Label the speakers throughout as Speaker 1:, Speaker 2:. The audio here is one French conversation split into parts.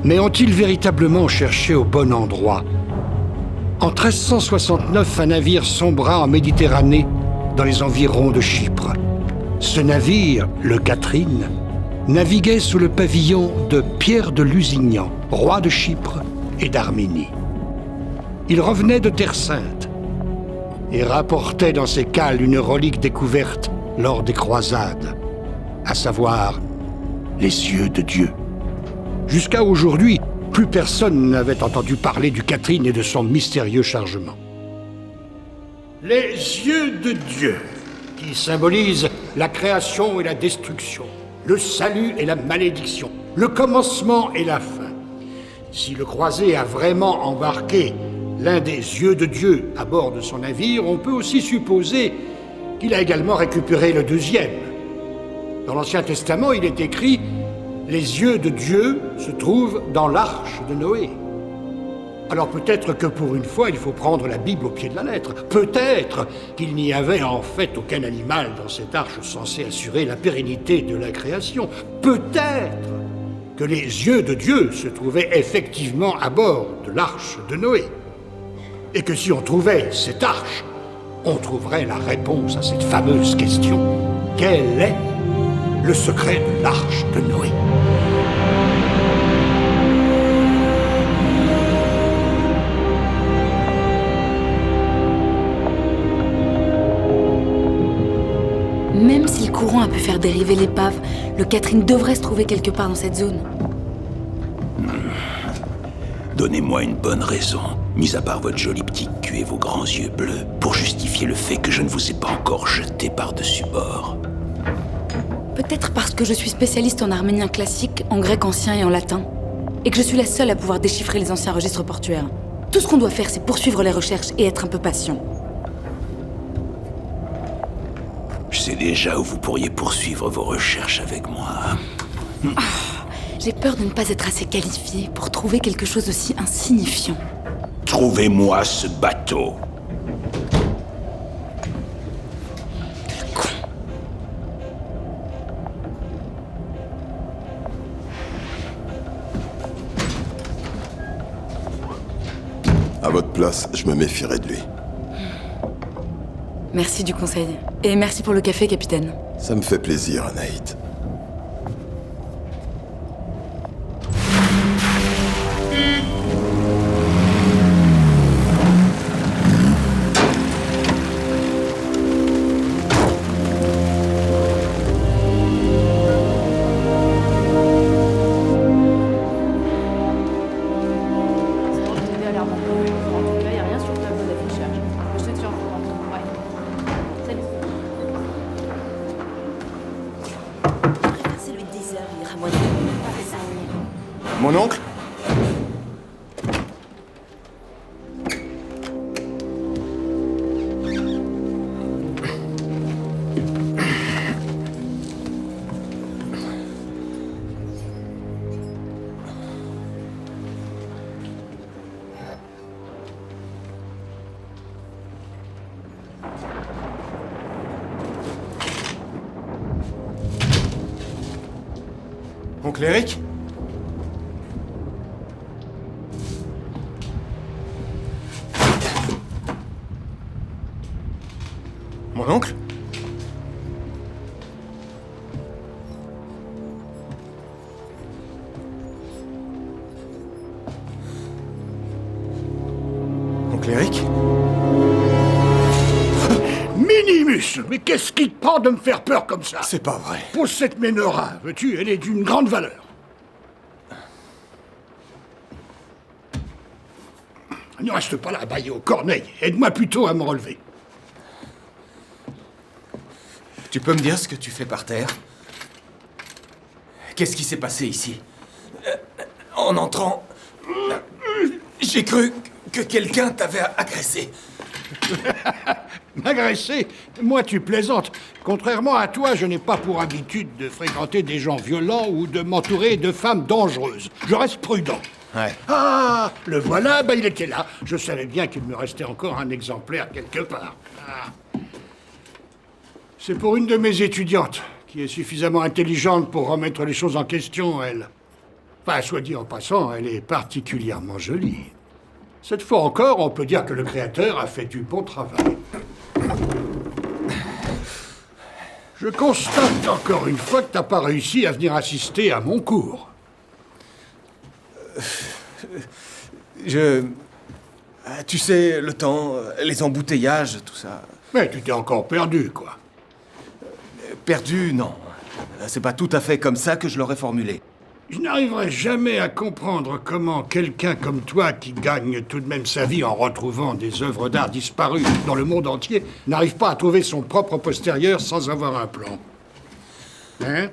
Speaker 1: Mais ont-ils véritablement cherché au bon endroit? En 1369, un navire sombra en Méditerranée, dans les environs de Chypre. Ce navire, le Catherine, naviguait sous le pavillon de Pierre de Lusignan, roi de Chypre et d'Arménie. Il revenait de Terre Sainte et rapportait dans ses cales une relique découverte lors des croisades, à savoir les yeux de Dieu. Jusqu'à aujourd'hui, plus personne n'avait entendu parler du Catherine et de son mystérieux chargement. Les yeux de Dieu, qui symbolisent la création et la destruction, le salut et la malédiction, le commencement et la fin. Si le croisé a vraiment embarqué l'un des yeux de Dieu à bord de son navire, on peut aussi supposer qu'il a également récupéré le deuxième. Dans l'Ancien Testament, il est écrit « Les yeux de Dieu se trouvent dans l'arche de Noé ». Alors peut-être que pour une fois, il faut prendre la Bible au pied de la lettre. Peut-être qu'il n'y avait en fait aucun animal dans cette arche censé assurer la pérennité de la création. Peut-être que les yeux de Dieu se trouvaient effectivement à bord de l'arche de Noé. Et que si on trouvait cette arche, on trouverait la réponse à cette fameuse question. Quel est le secret de l'arche de Noé?
Speaker 2: Même si le courant a pu faire dériver l'épave, le Catherine devrait se trouver quelque part dans cette zone.
Speaker 3: Donnez-moi une bonne raison, mis à part votre joli petit cul et vos grands yeux bleus, pour justifier le fait que je ne vous ai pas encore jeté par-dessus bord.
Speaker 2: Peut-être parce que je suis spécialiste en arménien classique, en grec ancien et en latin, et que je suis la seule à pouvoir déchiffrer les anciens registres portuaires. Tout ce qu'on doit faire, c'est poursuivre les recherches et être un peu patient.
Speaker 3: Je sais déjà où vous pourriez poursuivre vos recherches avec moi.
Speaker 2: J'ai peur de ne pas être assez qualifiée pour trouver quelque chose d'aussi insignifiant.
Speaker 3: Trouvez-moi ce bateau.
Speaker 2: Con.
Speaker 4: À votre place, je me méfierais de lui.
Speaker 2: Merci du conseil. Et merci pour le café, capitaine.
Speaker 4: Ça me fait plaisir, Anaït.
Speaker 5: Mon oncle? Oncle Eric? Mon oncle? Oncle Eric?
Speaker 1: Minimus, mais qu'est-ce qui te prend de me faire peur comme ça?
Speaker 4: C'est pas vrai.
Speaker 1: Pose cette ménora, veux-tu, elle est d'une grande valeur. Ne reste pas là, baillé aux corneilles. Aide-moi plutôt à me relever.
Speaker 5: Tu peux me dire ce que tu fais par terre? Qu'est-ce qui s'est passé ici? En entrant, j'ai cru que quelqu'un t'avait agressé.
Speaker 1: M'agresser? Moi, tu plaisantes. Contrairement à toi, je n'ai pas pour habitude de fréquenter des gens violents ou de m'entourer de femmes dangereuses. Je reste prudent.
Speaker 5: Ouais.
Speaker 1: Ah, le voilà, ben il était là. Je savais bien qu'il me restait encore un exemplaire quelque part. Ah. C'est pour une de mes étudiantes, qui est suffisamment intelligente pour remettre les choses en question, elle. Enfin, soit dit en passant, elle est particulièrement jolie. Cette fois encore, on peut dire que le créateur a fait du bon travail. Je constate encore une fois que t'as pas réussi à venir assister à mon cours.
Speaker 5: Tu sais, le temps, les embouteillages, tout ça.
Speaker 1: Mais tu t'es encore perdu, quoi.
Speaker 5: Perdu, non. C'est pas tout à fait comme ça que je l'aurais formulé.
Speaker 1: Je n'arriverai jamais à comprendre comment quelqu'un comme toi, qui gagne tout de même sa vie en retrouvant des œuvres d'art disparues dans le monde entier, n'arrive pas à trouver son propre postérieur sans avoir un plan. Hein?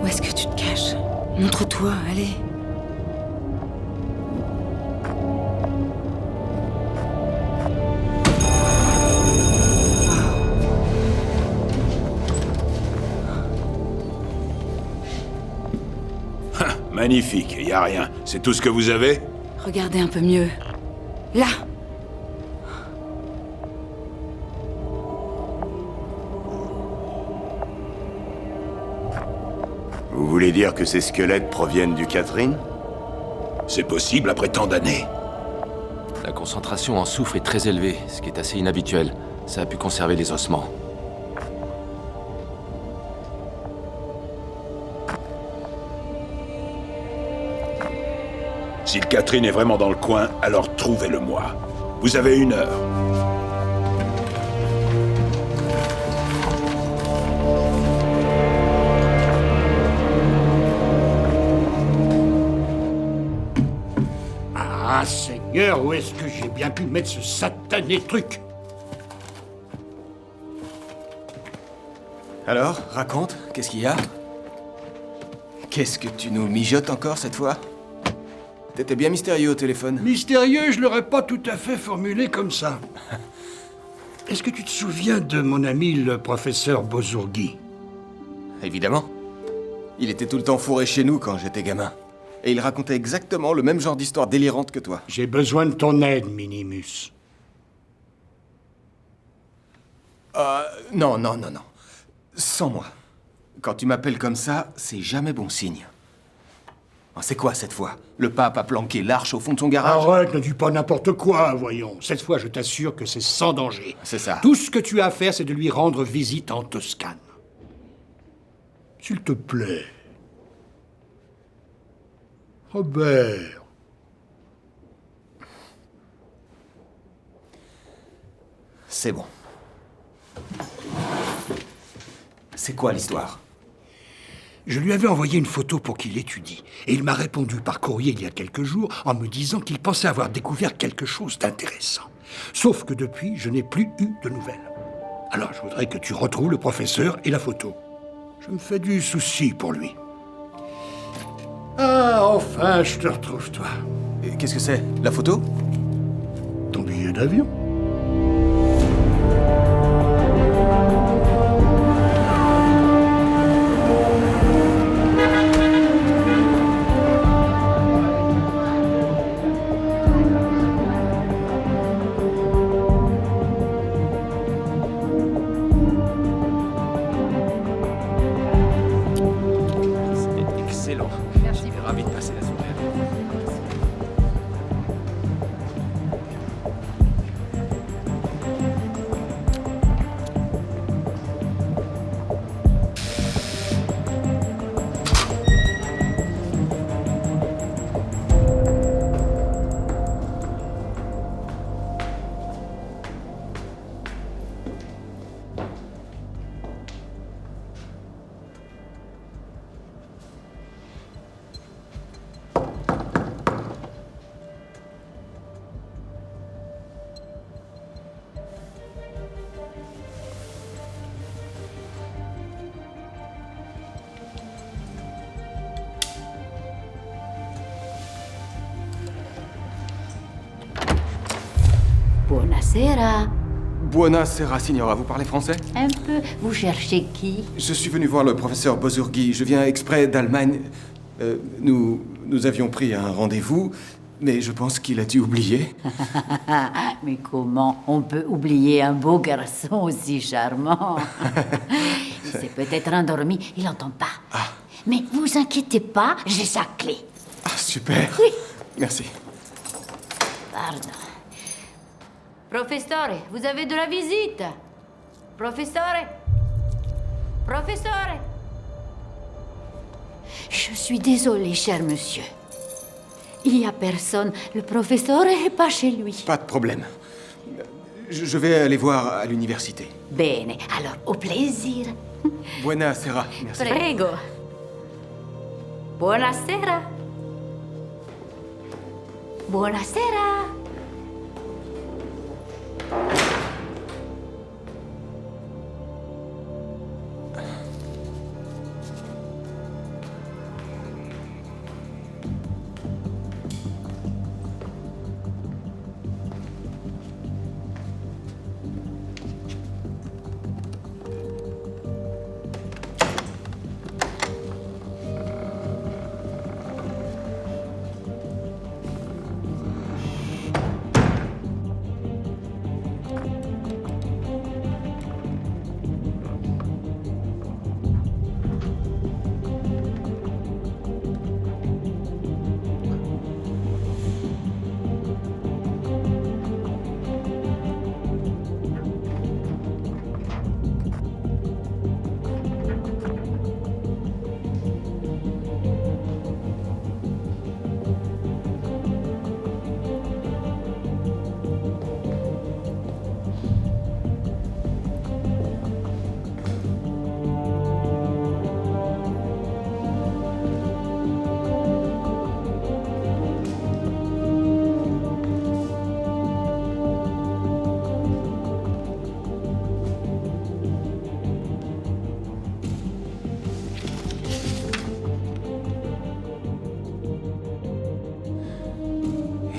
Speaker 2: Où est-ce que tu te caches? Montre-toi, allez.
Speaker 3: Magnifique, y a rien. C'est tout ce que vous avez?
Speaker 2: Regardez un peu mieux. Là!
Speaker 4: Vous voulez dire que ces squelettes proviennent du Catherine?
Speaker 3: C'est possible après tant d'années.
Speaker 6: La concentration en soufre est très élevée, ce qui est assez inhabituel. Ça a pu conserver les ossements.
Speaker 3: Si le Catherine est vraiment dans le coin, alors trouvez-le-moi. Vous avez 1 heure.
Speaker 1: Ah, Seigneur, où est-ce que j'ai bien pu mettre ce satané truc?
Speaker 5: Alors, raconte, qu'est-ce qu'il y a? Qu'est-ce que tu nous mijotes encore cette fois? T'étais bien mystérieux au téléphone.
Speaker 1: Mystérieux, je l'aurais pas tout à fait formulé comme ça. Est-ce que tu te souviens de mon ami le professeur Bozourgui?
Speaker 5: Évidemment. Il était tout le temps fourré chez nous quand j'étais gamin. Et il racontait exactement le même genre d'histoire délirante que toi.
Speaker 1: J'ai besoin de ton aide, Minimus.
Speaker 5: Non. Sans moi. Quand tu m'appelles comme ça, c'est jamais bon signe. C'est quoi cette fois? Le pape a planqué l'arche au fond de son garage?
Speaker 1: Arrête, ne dis pas n'importe quoi, voyons. Cette fois, je t'assure que c'est sans danger.
Speaker 5: C'est ça.
Speaker 1: Tout ce que tu as à faire, c'est de lui rendre visite en Toscane. S'il te plaît. Robert.
Speaker 5: C'est bon. C'est quoi l'histoire?
Speaker 1: Je lui avais envoyé une photo pour qu'il l'étudie. Et il m'a répondu par courrier il y a quelques jours en me disant qu'il pensait avoir découvert quelque chose d'intéressant. Sauf que depuis, je n'ai plus eu de nouvelles. Alors je voudrais que tu retrouves le professeur et la photo. Je me fais du souci pour lui. Ah, enfin, je te retrouve, toi.
Speaker 5: Et qu'est-ce que c'est? La photo?
Speaker 1: Ton billet d'avion.
Speaker 6: Excellent. Merci. Je suis ravi de passer la soirée avec vous.
Speaker 7: Buonasera.
Speaker 5: Buonasera, signora. Vous parlez français?
Speaker 7: Un peu. Vous cherchez qui?
Speaker 5: Je suis venu voir le professeur Bozourgui. Je viens exprès d'Allemagne. Nous avions pris un rendez-vous, Mais je pense qu'il a dû oublier.
Speaker 7: Mais comment on peut oublier un beau garçon aussi charmant? Il s'est peut-être endormi, il n'entend pas. Mais vous inquiétez pas, j'ai sa clé.
Speaker 5: Ah, super.
Speaker 7: Oui.
Speaker 5: Merci.
Speaker 7: Pardon. Professore, vous avez de la visite. Professore. Professore. Je suis désolée, cher monsieur. Il n'y a personne. Le professeur n'est pas chez lui.
Speaker 5: Pas de problème. Je vais aller voir à l'université.
Speaker 7: Bene, alors au plaisir.
Speaker 5: Buonasera. Merci.
Speaker 7: Prego. Buonasera. Buonasera.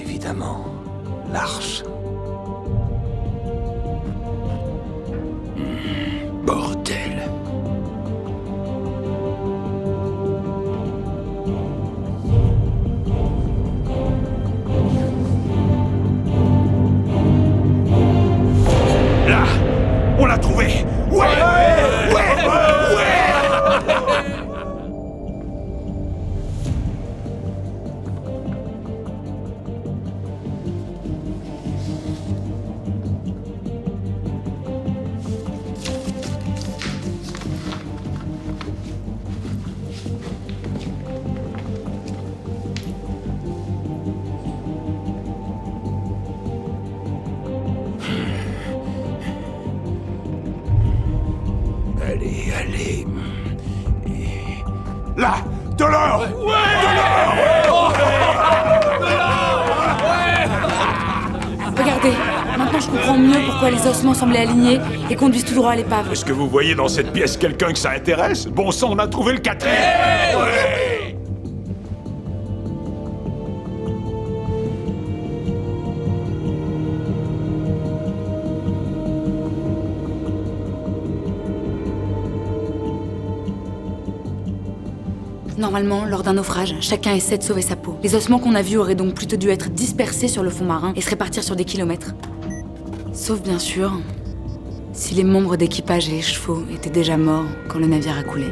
Speaker 3: Évidemment, l'arche. Bordel.
Speaker 8: Là, on l'a trouvé. Ouais.
Speaker 3: Allez.
Speaker 8: Là, de l'or.
Speaker 2: Regardez, maintenant je comprends mieux pourquoi les ossements semblaient alignés et conduisent tout droit à l'épave.
Speaker 8: Est-ce que vous voyez dans cette pièce quelqu'un que ça intéresse? Bon sang, on a trouvé le quatrième. Ouais.
Speaker 2: Normalement, lors d'un naufrage, chacun essaie de sauver sa peau. Les ossements qu'on a vus auraient donc plutôt dû être dispersés sur le fond marin et se répartir sur des kilomètres. Sauf bien sûr, si les membres d'équipage et les chevaux étaient déjà morts quand le navire a coulé.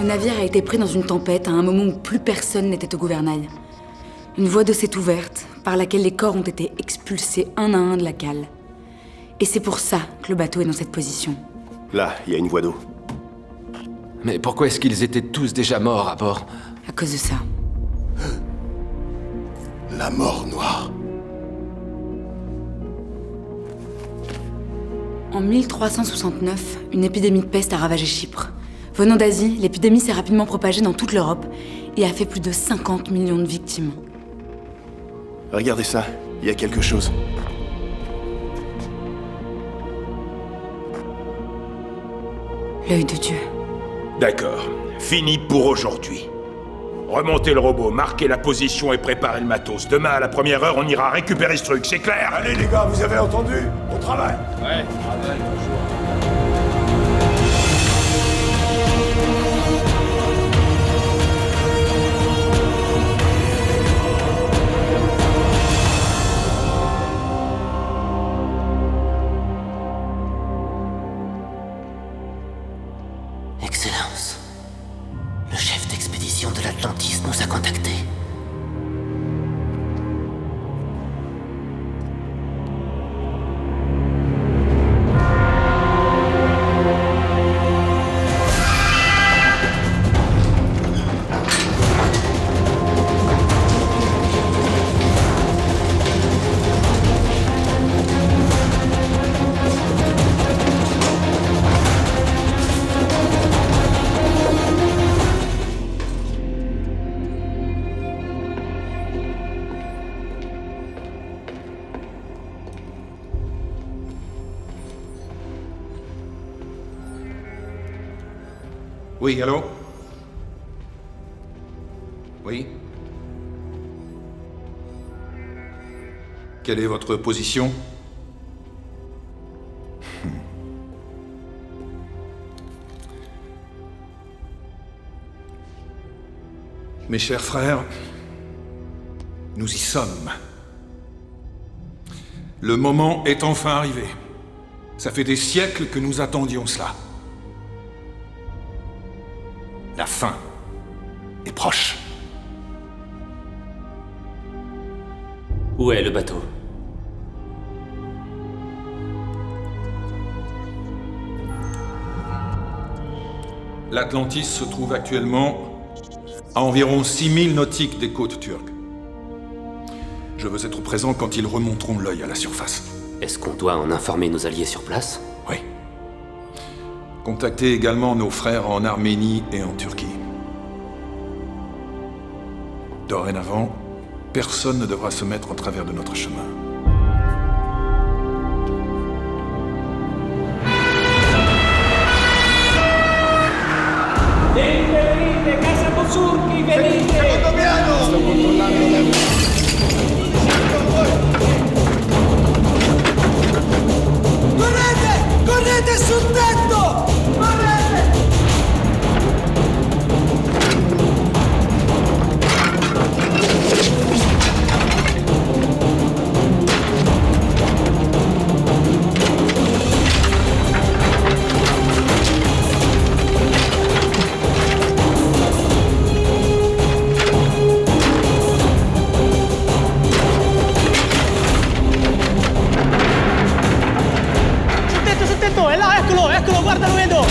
Speaker 2: Le navire a été pris dans une tempête à un moment où plus personne n'était au gouvernail. Une voie d'eau s'est ouverte, par laquelle les corps ont été expulsés un à un de la cale. Et c'est pour ça que le bateau est dans cette position.
Speaker 9: Là, il y a une voie d'eau.
Speaker 6: Mais pourquoi est-ce qu'ils étaient tous déjà morts à bord?
Speaker 2: À cause de ça.
Speaker 4: La mort noire.
Speaker 2: En 1369, une épidémie de peste a ravagé Chypre. Venant d'Asie, l'épidémie s'est rapidement propagée dans toute l'Europe et a fait plus de 50 millions de victimes.
Speaker 9: Regardez ça, il y a quelque chose.
Speaker 2: L'œil de Dieu.
Speaker 8: D'accord. Fini pour aujourd'hui. Remontez le robot, marquez la position et préparez le matos. Demain, à la première heure, on ira récupérer ce truc, c'est clair?
Speaker 10: Allez les gars, vous avez entendu? Au travail!
Speaker 6: Ouais, travail, toujours.
Speaker 11: Excellence, le chef d'expédition de l'Atlantis nous a contactés.
Speaker 10: Oui, allô? Oui? Quelle est votre position? Mes chers frères, nous y sommes. Le moment est enfin arrivé. Ça fait des siècles que nous attendions cela. La fin est proche.
Speaker 11: Où est le bateau?
Speaker 10: L'Atlantis se trouve actuellement à environ 6000 nautiques des côtes turques. Je veux être présent quand ils remonteront l'œil à la surface.
Speaker 11: Est-ce qu'on doit en informer nos alliés sur place?
Speaker 10: Oui. Contactez également nos frères en Arménie et en Turquie. Dorénavant, personne ne devra se mettre en travers de notre chemin.
Speaker 12: Venite, Casa Bozurchi, venite! Sto controllando la... Correte! Correte sul tetto! Correte! Sul tetto, è là, eccolo, eccolo, guarda, lo vedo!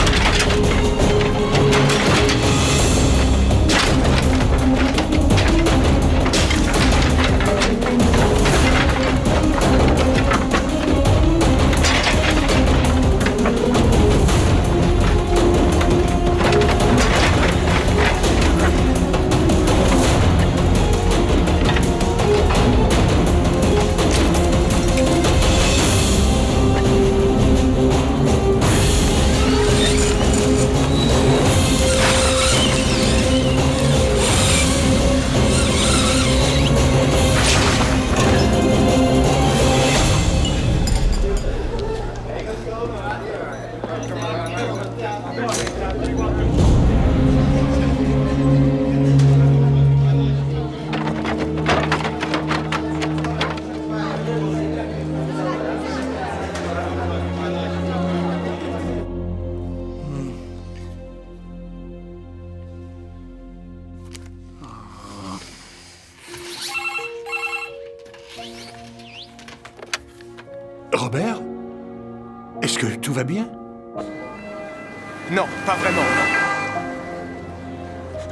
Speaker 10: va bien?
Speaker 5: Non, pas vraiment, non.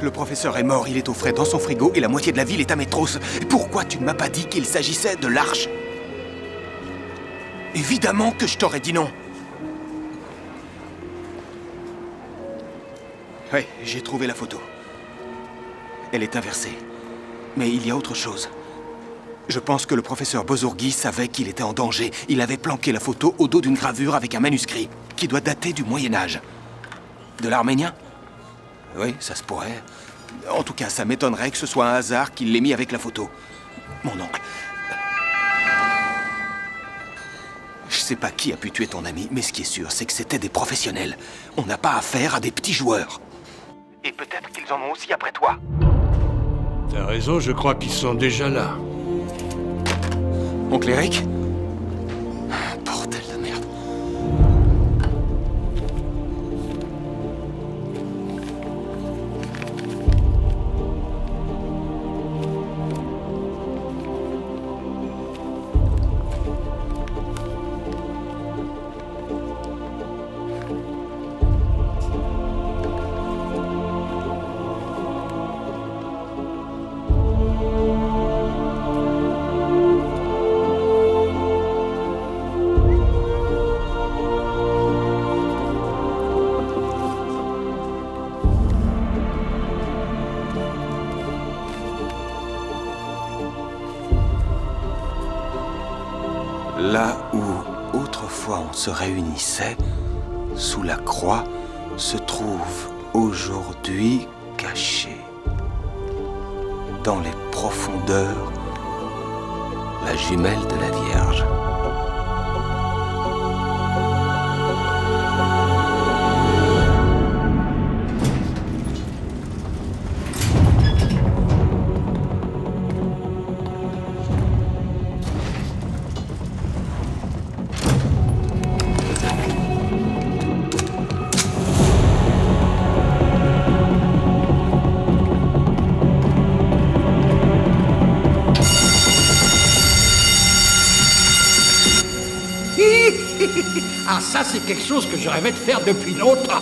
Speaker 5: Le professeur est mort, il est au frais dans son frigo et la moitié de la ville est à Métros. Pourquoi tu ne m'as pas dit qu'il s'agissait de l'Arche? Évidemment que je t'aurais dit non. Oui, j'ai trouvé la photo. Elle est inversée. Mais il y a autre chose. Je pense que le professeur Bozorghi savait qu'il était en danger. Il avait planqué la photo au dos d'une gravure avec un manuscrit qui doit dater du Moyen-Âge. De l'arménien? Oui, ça se pourrait. En tout cas, ça m'étonnerait que ce soit un hasard qu'il l'ait mis avec la photo. Mon oncle. Je sais pas qui a pu tuer ton ami, mais ce qui est sûr, c'est que c'était des professionnels. On n'a pas affaire à des petits joueurs. Et peut-être qu'ils en ont aussi après toi.
Speaker 1: T'as raison, je crois qu'ils sont déjà là.
Speaker 5: Oncle Eric? Bordel de merde. Là où autrefois on se réunissait, sous la croix, se trouve aujourd'hui caché, dans les profondeurs, la jumelle de la Vierge.
Speaker 1: Ah, ça, c'est quelque chose que je rêvais de faire depuis longtemps.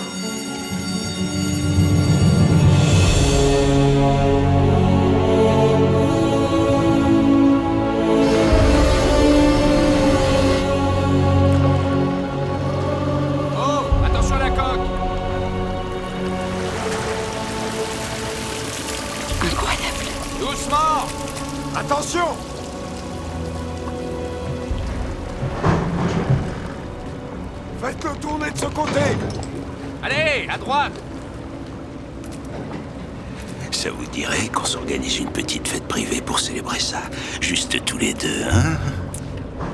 Speaker 6: Oh, attention à la coque!
Speaker 2: Incroyable.
Speaker 6: Doucement!
Speaker 9: Attention! Faites-le tourner de ce côté!
Speaker 6: Allez, à droite!
Speaker 3: Ça vous dirait qu'on s'organise une petite fête privée pour célébrer ça? Juste tous les deux, hein?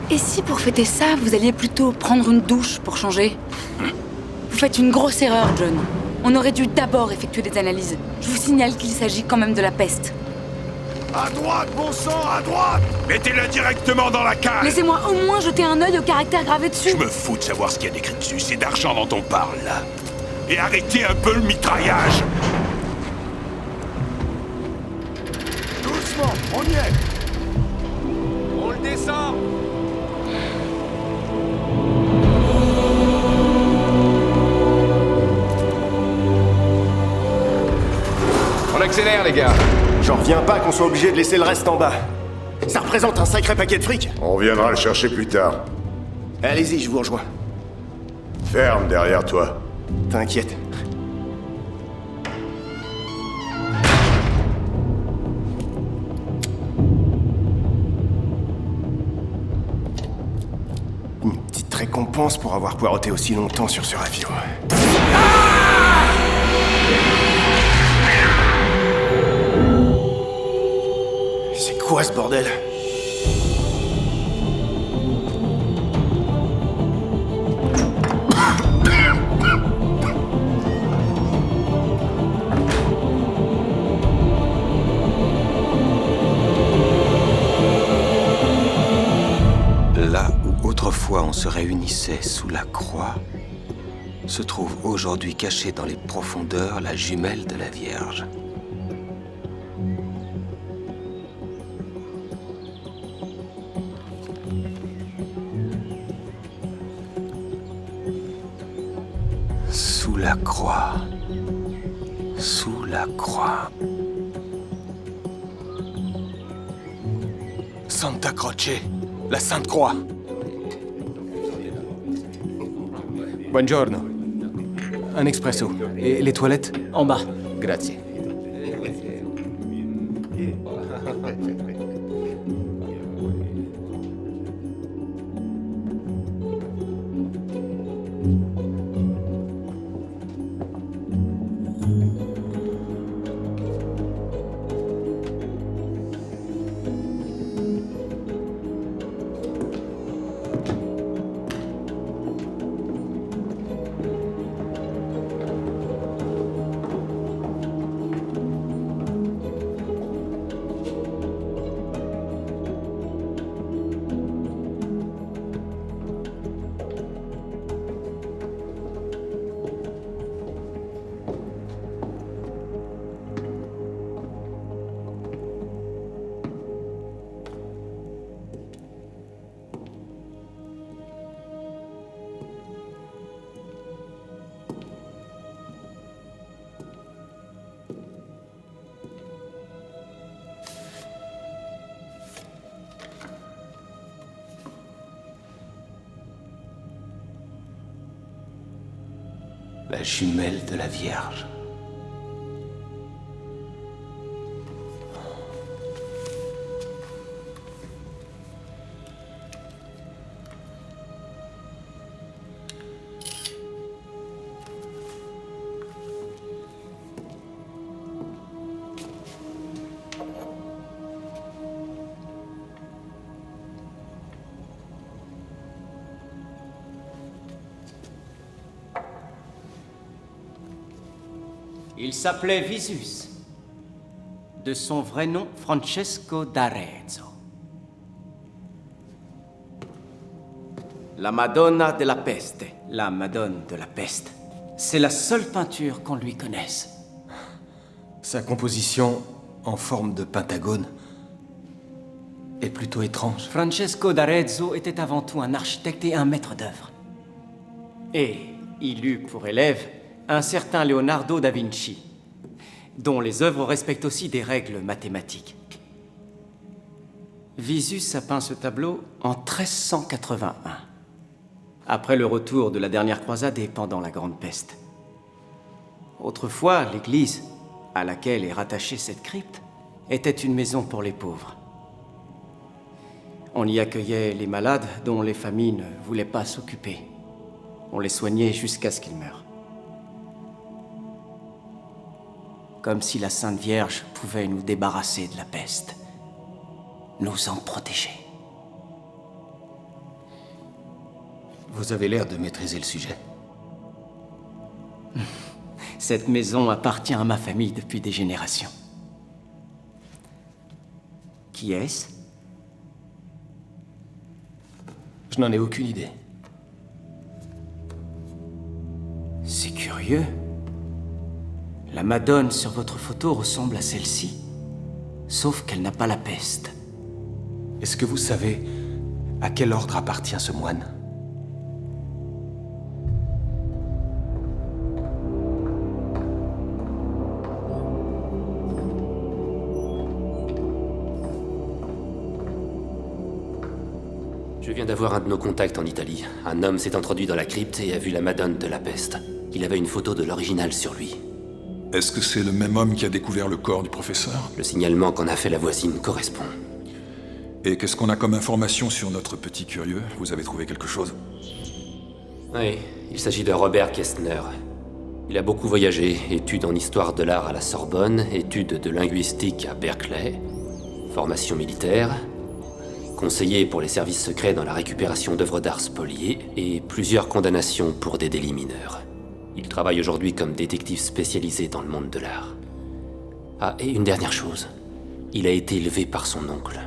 Speaker 2: Et si pour fêter ça, vous alliez plutôt prendre une douche pour changer? Vous faites une grosse erreur, John. On aurait dû d'abord effectuer des analyses. Je vous signale qu'il s'agit quand même de la peste.
Speaker 9: À droite, bon sang, à droite!
Speaker 8: Mettez-le directement dans la cale!
Speaker 2: Laissez-moi au moins jeter un œil au caractère gravé dessus.
Speaker 8: Je me fous de savoir ce qu'il y a d'écrit dessus. C'est d'argent dont on parle, là. Et arrêtez un peu le mitraillage!
Speaker 9: Doucement, on y est!
Speaker 6: On le descend! On accélère, les gars!
Speaker 9: J'en reviens pas qu'on soit obligé de laisser le reste en bas. Ça représente un sacré paquet de fric.
Speaker 8: On viendra le chercher plus tard.
Speaker 9: Allez-y, je vous rejoins.
Speaker 8: Ferme derrière toi.
Speaker 9: T'inquiète. Une petite récompense pour avoir poireauté aussi longtemps sur ce avion. C'est quoi ce bordel?
Speaker 5: Là où autrefois on se réunissait sous la croix, se trouve aujourd'hui cachée dans les profondeurs la jumelle de la Vierge. Sous la croix. Sous la croix. Santa Croce, la Sainte Croix. Buongiorno. Un expresso. Et les toilettes?
Speaker 13: En bas.
Speaker 5: Grazie. La jumelle de la Vierge.
Speaker 13: Il s'appelait Visus. De son vrai nom, Francesco d'Arezzo. La Madonna de la Peste. La Madone de la Peste. C'est la seule peinture qu'on lui connaisse.
Speaker 5: Sa composition, en forme de pentagone, est plutôt étrange.
Speaker 13: Francesco d'Arezzo était avant tout un architecte et un maître d'œuvre. Et il eut pour élève un certain Leonardo da Vinci, dont les œuvres respectent aussi des règles mathématiques. Visus a peint ce tableau en 1381, après le retour de la dernière croisade et pendant la Grande Peste. Autrefois, l'église, à laquelle est rattachée cette crypte, était une maison pour les pauvres. On y accueillait les malades dont les familles ne voulaient pas s'occuper. On les soignait jusqu'à ce qu'ils meurent. Comme si la Sainte Vierge pouvait nous débarrasser de la peste, nous en protéger.
Speaker 5: Vous avez l'air de maîtriser le sujet.
Speaker 13: Cette maison appartient à ma famille depuis des générations. Qui est-ce?
Speaker 5: Je n'en ai aucune idée.
Speaker 13: C'est curieux. La Madone sur votre photo ressemble à celle-ci, sauf qu'elle n'a pas la peste.
Speaker 5: Est-ce que vous savez à quel ordre appartient ce moine?
Speaker 6: Je viens d'avoir un de nos contacts en Italie. Un homme s'est introduit dans la crypte et a vu la Madone de la Peste. Il avait une photo de l'original sur lui.
Speaker 10: Est-ce que c'est le même homme qui a découvert le corps du professeur?
Speaker 6: Le signalement qu'en a fait la voisine correspond.
Speaker 10: Et qu'est-ce qu'on a comme information sur notre petit curieux? Vous avez trouvé quelque chose?
Speaker 6: Oui, il s'agit de Robert Kestner. Il a beaucoup voyagé, études en histoire de l'art à la Sorbonne, études de linguistique à Berkeley, formation militaire, conseiller pour les services secrets dans la récupération d'œuvres d'art spoliées et plusieurs condamnations pour des délits mineurs. Il travaille aujourd'hui comme détective spécialisé dans le monde de l'art. Ah, et une dernière chose. Il a été élevé par son oncle.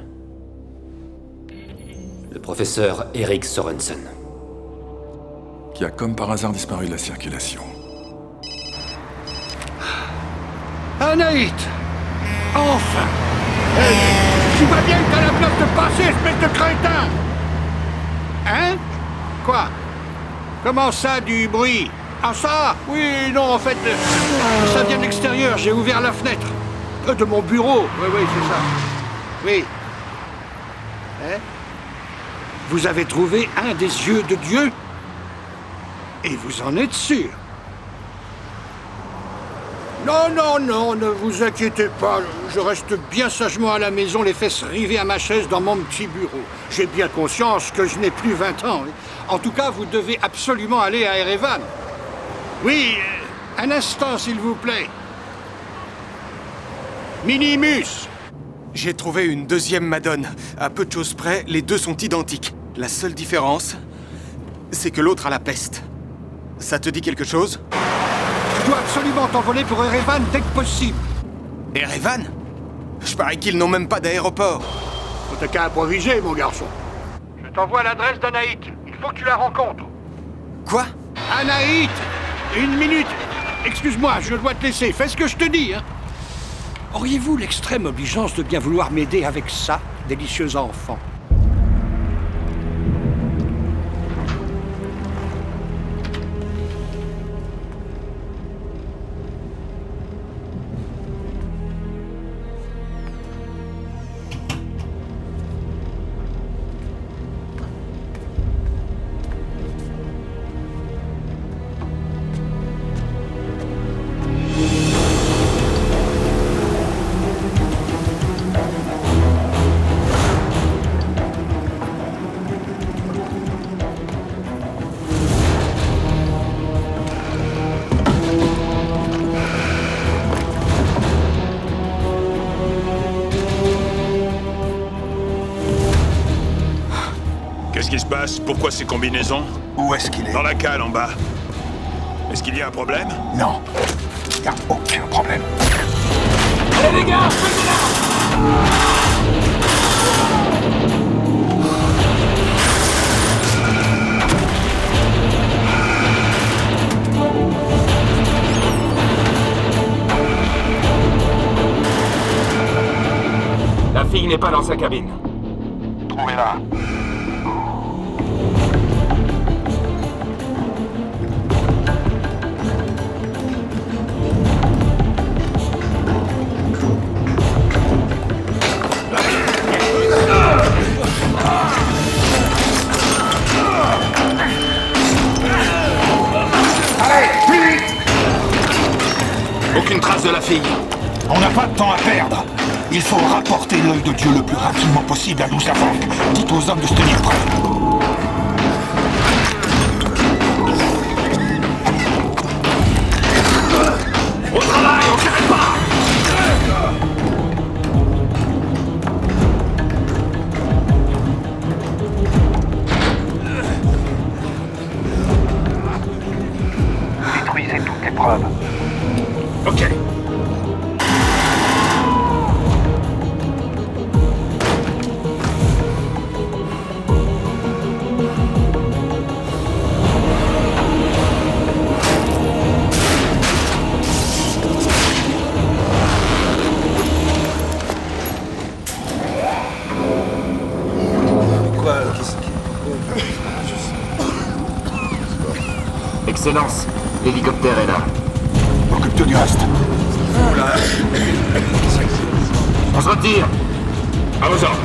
Speaker 6: Le professeur Erik Sorensen.
Speaker 10: Qui a comme par hasard disparu de la circulation.
Speaker 1: Anaït! Enfin! Tu vois bien que t'as la place de passer, espèce de crétin! Hein? Quoi? Comment ça, du bruit? Ah ça? Oui, non, en fait, ça vient de l'extérieur. J'ai ouvert la fenêtre. De mon bureau. Oui, c'est ça. Oui. Hein? Vous avez trouvé un des yeux de Dieu? Et vous en êtes sûr? Non, ne vous inquiétez pas. Je reste bien sagement à la maison, les fesses rivées à ma chaise dans mon petit bureau. J'ai bien conscience que je n'ai plus 20 ans. En tout cas, vous devez absolument aller à Erevan. Oui, un instant, s'il vous plaît. Minimus!
Speaker 5: J'ai trouvé une deuxième Madone. À peu de choses près, les deux sont identiques. La seule différence, c'est que l'autre a la peste. Ça te dit quelque chose?
Speaker 1: Tu dois absolument t'envoler pour Erevan dès que possible.
Speaker 5: Erevan? Je parie qu'ils n'ont même pas d'aéroport.
Speaker 1: T'as qu'à improviser, mon garçon. Je t'envoie l'adresse d'Anaït. Il faut que tu la rencontres.
Speaker 5: Quoi?
Speaker 1: Anaït! Une minute. Excuse-moi, je dois te laisser. Fais ce que je te dis, hein. Auriez-vous l'extrême obligeance de bien vouloir m'aider avec ça, délicieux enfant?
Speaker 8: Qu'est-ce qui se passe? Pourquoi ces combinaisons?
Speaker 14: Où est-ce qu'il est?
Speaker 8: Dans la cale, en bas. Est-ce qu'il y a un problème?
Speaker 14: Non. Il n'y a aucun problème.
Speaker 12: Allez les gars,
Speaker 15: La fille n'est pas dans sa cabine.
Speaker 14: Trouvez-la.
Speaker 15: Aucune trace de la fille.
Speaker 14: On n'a pas de temps à perdre. Il faut rapporter l'œil de Dieu le plus rapidement possible à Lusavok. Dites aux hommes de se tenir prêts.
Speaker 15: Au travail, on s'arrête pas!
Speaker 14: Détruisez toutes les preuves.
Speaker 15: Ok. Excellence, l'hélicoptère est là.
Speaker 14: Occupe-toi du reste.
Speaker 15: On se retire. À vos ordres.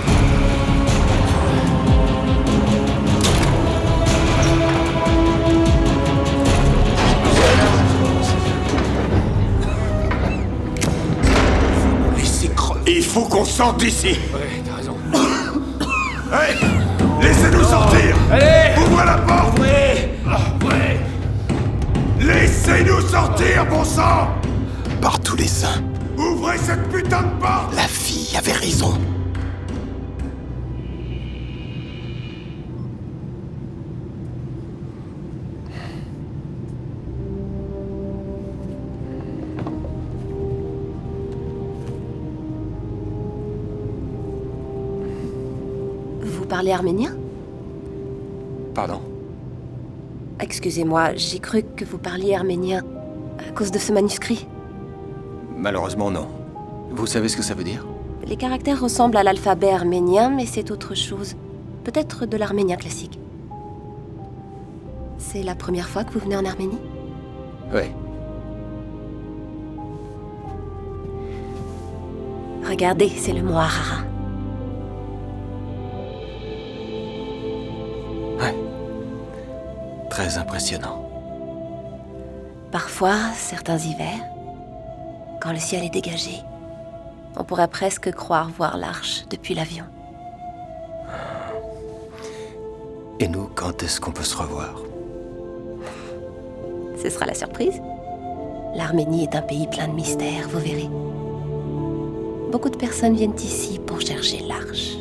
Speaker 5: Laissez crever.
Speaker 9: Il faut qu'on sorte d'ici.
Speaker 15: Ouais, t'as raison.
Speaker 9: Hey, laissez-nous sortir.
Speaker 15: Allez!
Speaker 9: Ouvrez la porte.
Speaker 15: Ouvrez! Ouvrez!
Speaker 9: Laissez-nous sortir, bon sang.
Speaker 3: Par tous les saints,
Speaker 9: Ouvrez cette putain de porte.
Speaker 3: la fille avait raison.
Speaker 16: Vous parlez arménien?
Speaker 5: Pardon?
Speaker 16: Excusez-moi, j'ai cru que vous parliez arménien à cause de ce manuscrit.
Speaker 5: Malheureusement, non. Vous savez ce que ça veut dire?
Speaker 16: Les caractères ressemblent à l'alphabet arménien, mais c'est autre chose. Peut-être de l'arménien classique. C'est la première fois que vous venez en Arménie?
Speaker 5: Ouais.
Speaker 16: Regardez, c'est le mont Harara.
Speaker 5: Ouais. Très impressionnant.
Speaker 16: Parfois, certains hivers, quand le ciel est dégagé, on pourrait presque croire voir l'arche depuis l'avion.
Speaker 5: Et nous, quand est-ce qu'on peut se revoir?
Speaker 16: Ce sera la surprise. L'Arménie est un pays plein de mystères, vous verrez. Beaucoup de personnes viennent ici pour chercher l'arche.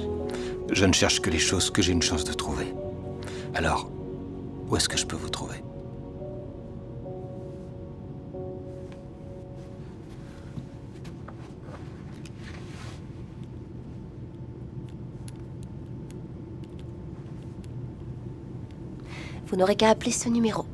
Speaker 5: Je ne cherche que les choses que j'ai une chance de trouver. Alors, où est-ce que je peux vous trouver?
Speaker 16: Vous n'aurez qu'à appeler ce numéro.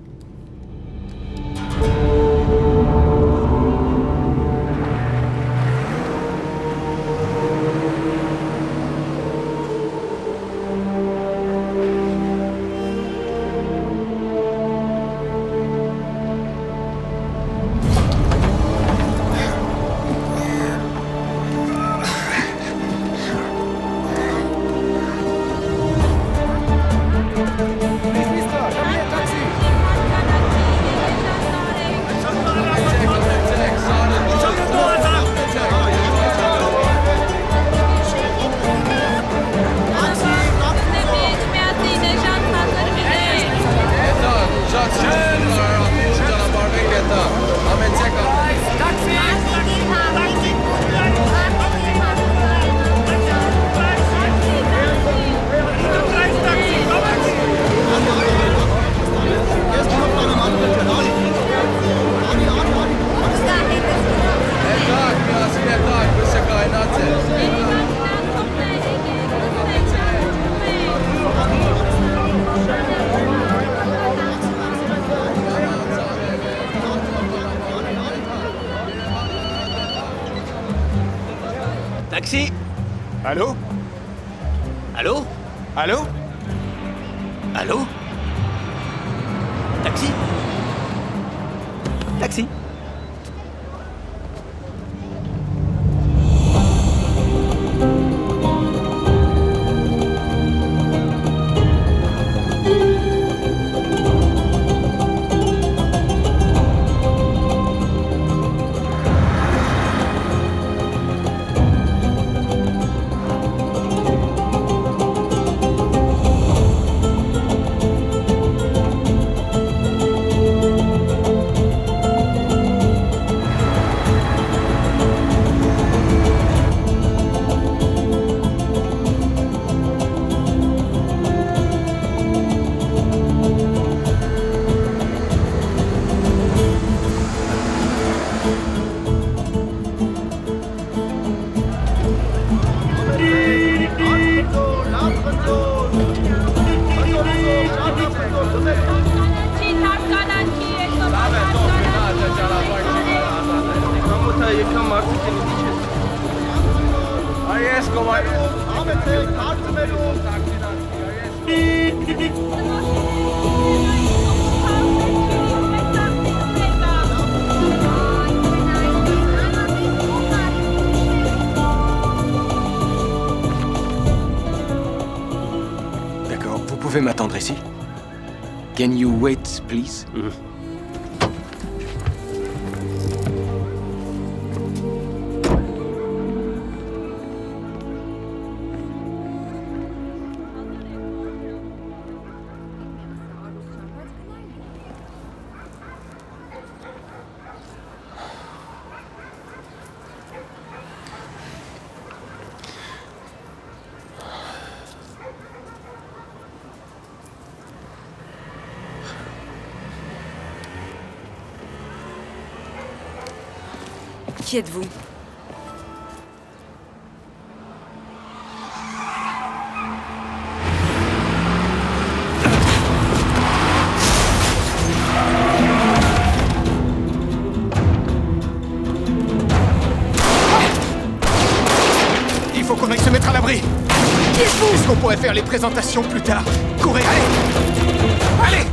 Speaker 5: Taxi! Allô? Allô? Allô? Allô? Taxi? Taxi? D'accord, vous pouvez m'attendre ici? Can you wait, please?
Speaker 2: Qui êtes-vous?
Speaker 9: Il faut qu'on aille se mettre à l'abri. Qui êtes-vous? Est-ce qu'on pourrait faire les présentations plus tard? Courez, allez! Allez!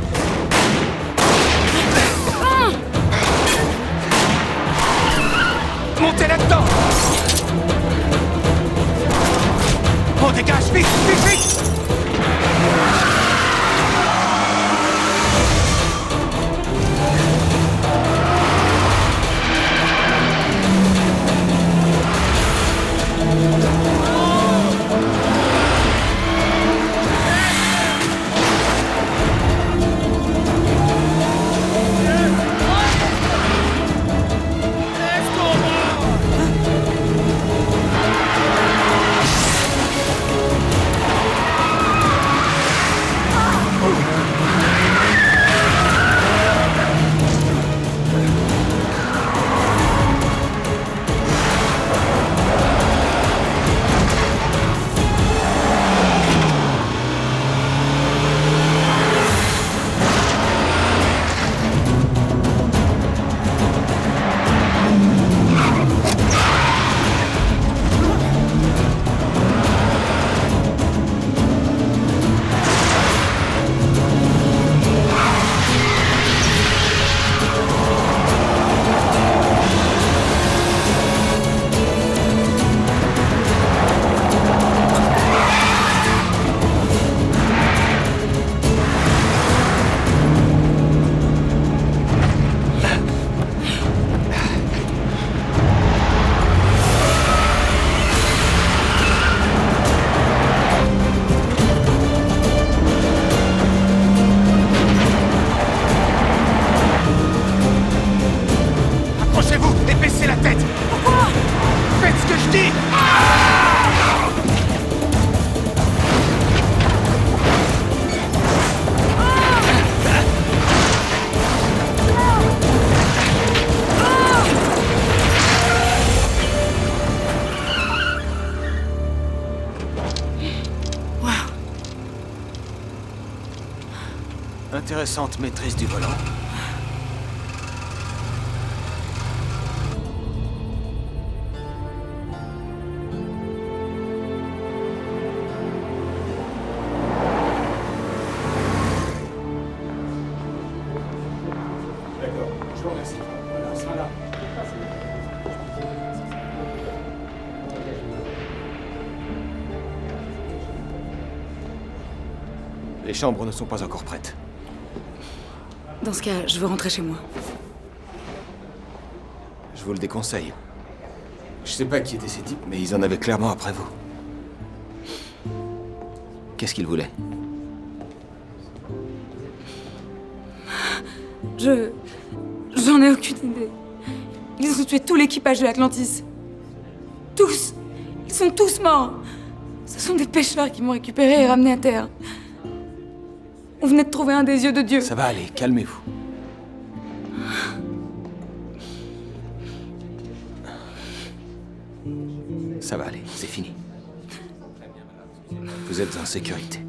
Speaker 5: Intéressante maîtrise du volant.
Speaker 9: D'accord, je vous remercie. Voilà, ça là.
Speaker 5: Les chambres ne sont pas encore prêtes.
Speaker 2: Dans ce cas, je veux rentrer chez moi.
Speaker 5: Je vous le déconseille. Je sais pas qui étaient ces types, mais ils en avaient clairement après vous. Qu'est-ce qu'ils voulaient?
Speaker 2: J'en ai aucune idée. Ils ont tué tout l'équipage de l'Atlantis. Tous. Ils sont tous morts. Ce sont des pêcheurs qui m'ont récupéré et ramené à terre. On venait de trouver un des yeux de Dieu.
Speaker 5: Ça va aller, calmez-vous. Ça va aller, c'est fini. Vous êtes en sécurité.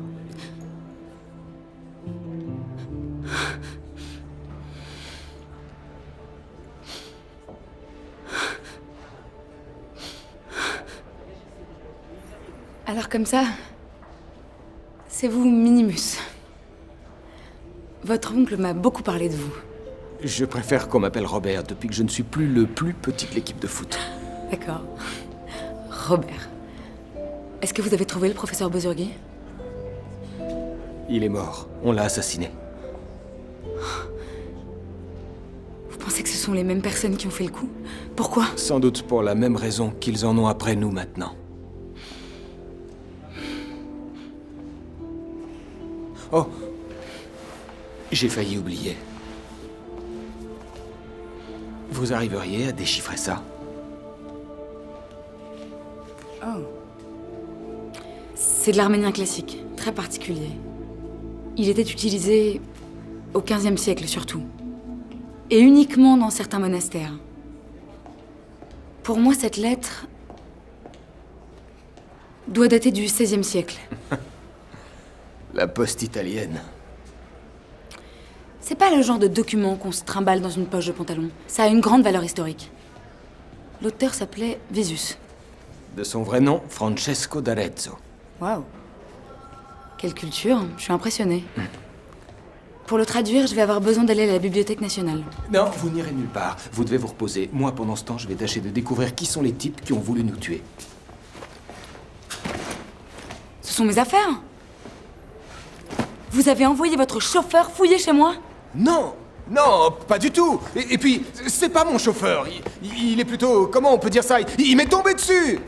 Speaker 2: Alors comme ça, c'est vous, Minimus. Votre oncle m'a beaucoup parlé de vous.
Speaker 5: Je préfère qu'on m'appelle Robert depuis que je ne suis plus le plus petit de l'équipe de foot.
Speaker 2: D'accord. Robert. Est-ce que vous avez trouvé le professeur Bozurgi?
Speaker 5: Il est mort. On l'a assassiné.
Speaker 2: Vous pensez que ce sont les mêmes personnes qui ont fait le coup? Pourquoi?
Speaker 5: Sans doute pour la même raison qu'ils en ont après nous maintenant. Oh! J'ai failli oublier. Vous arriveriez à déchiffrer ça?
Speaker 2: Oh. C'est de l'arménien classique, très particulier. Il était utilisé au XVe siècle surtout. Et uniquement dans certains monastères. Pour moi, cette lettre doit dater du XVIe siècle.
Speaker 5: La poste italienne.
Speaker 2: C'est pas le genre de document qu'on se trimballe dans une poche de pantalon. Ça a une grande valeur historique. L'auteur s'appelait Vésus.
Speaker 5: De son vrai nom, Francesco d'Arezzo.
Speaker 2: Waouh. Quelle culture, je suis impressionnée. Pour le traduire, je vais avoir besoin d'aller à la Bibliothèque nationale.
Speaker 5: Non, vous n'irez nulle part. Vous devez vous reposer. Moi, pendant ce temps, je vais tâcher de découvrir qui sont les types qui ont voulu nous tuer.
Speaker 2: Ce sont mes affaires. Vous avez envoyé votre chauffeur fouiller chez moi?
Speaker 9: Non! Non, pas du tout! Et puis, c'est pas mon chauffeur. Il est plutôt... Comment on peut dire ça? Il m'est tombé dessus!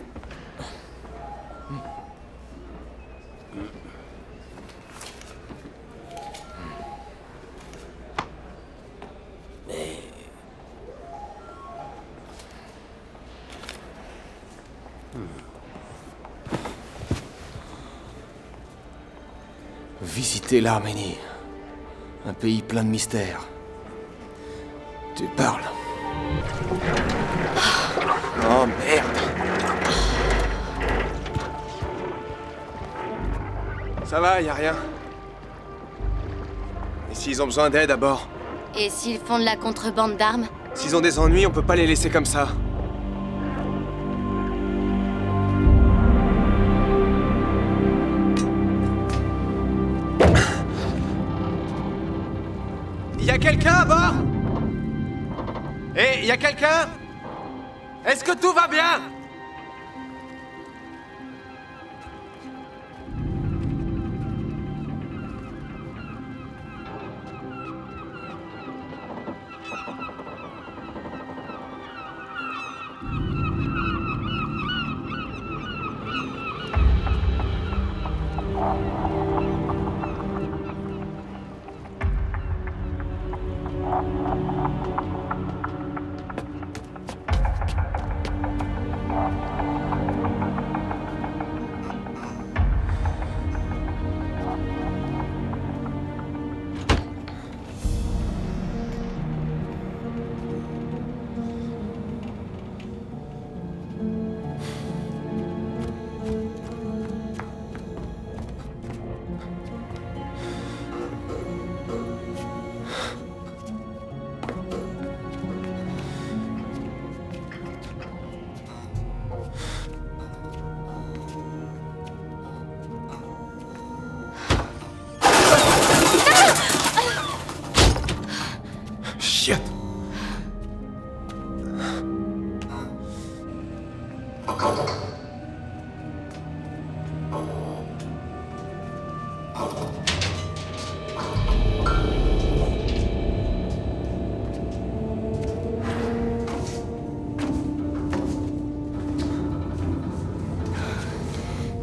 Speaker 5: Visiter l'Arménie. Un pays plein de mystères. Tu parles.
Speaker 9: Oh merde! Ça va, y a rien. Et s'ils ont besoin d'aide à bord?
Speaker 16: Et s'ils font de la contrebande d'armes?
Speaker 9: S'ils ont des ennuis, on peut pas les laisser comme ça. Y a quelqu'un à bord? Eh, y a quelqu'un? Est-ce que tout va bien?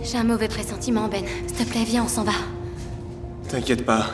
Speaker 17: J'ai un mauvais pressentiment, Ben. S'il te plaît, viens, on s'en va.
Speaker 5: T'inquiète pas.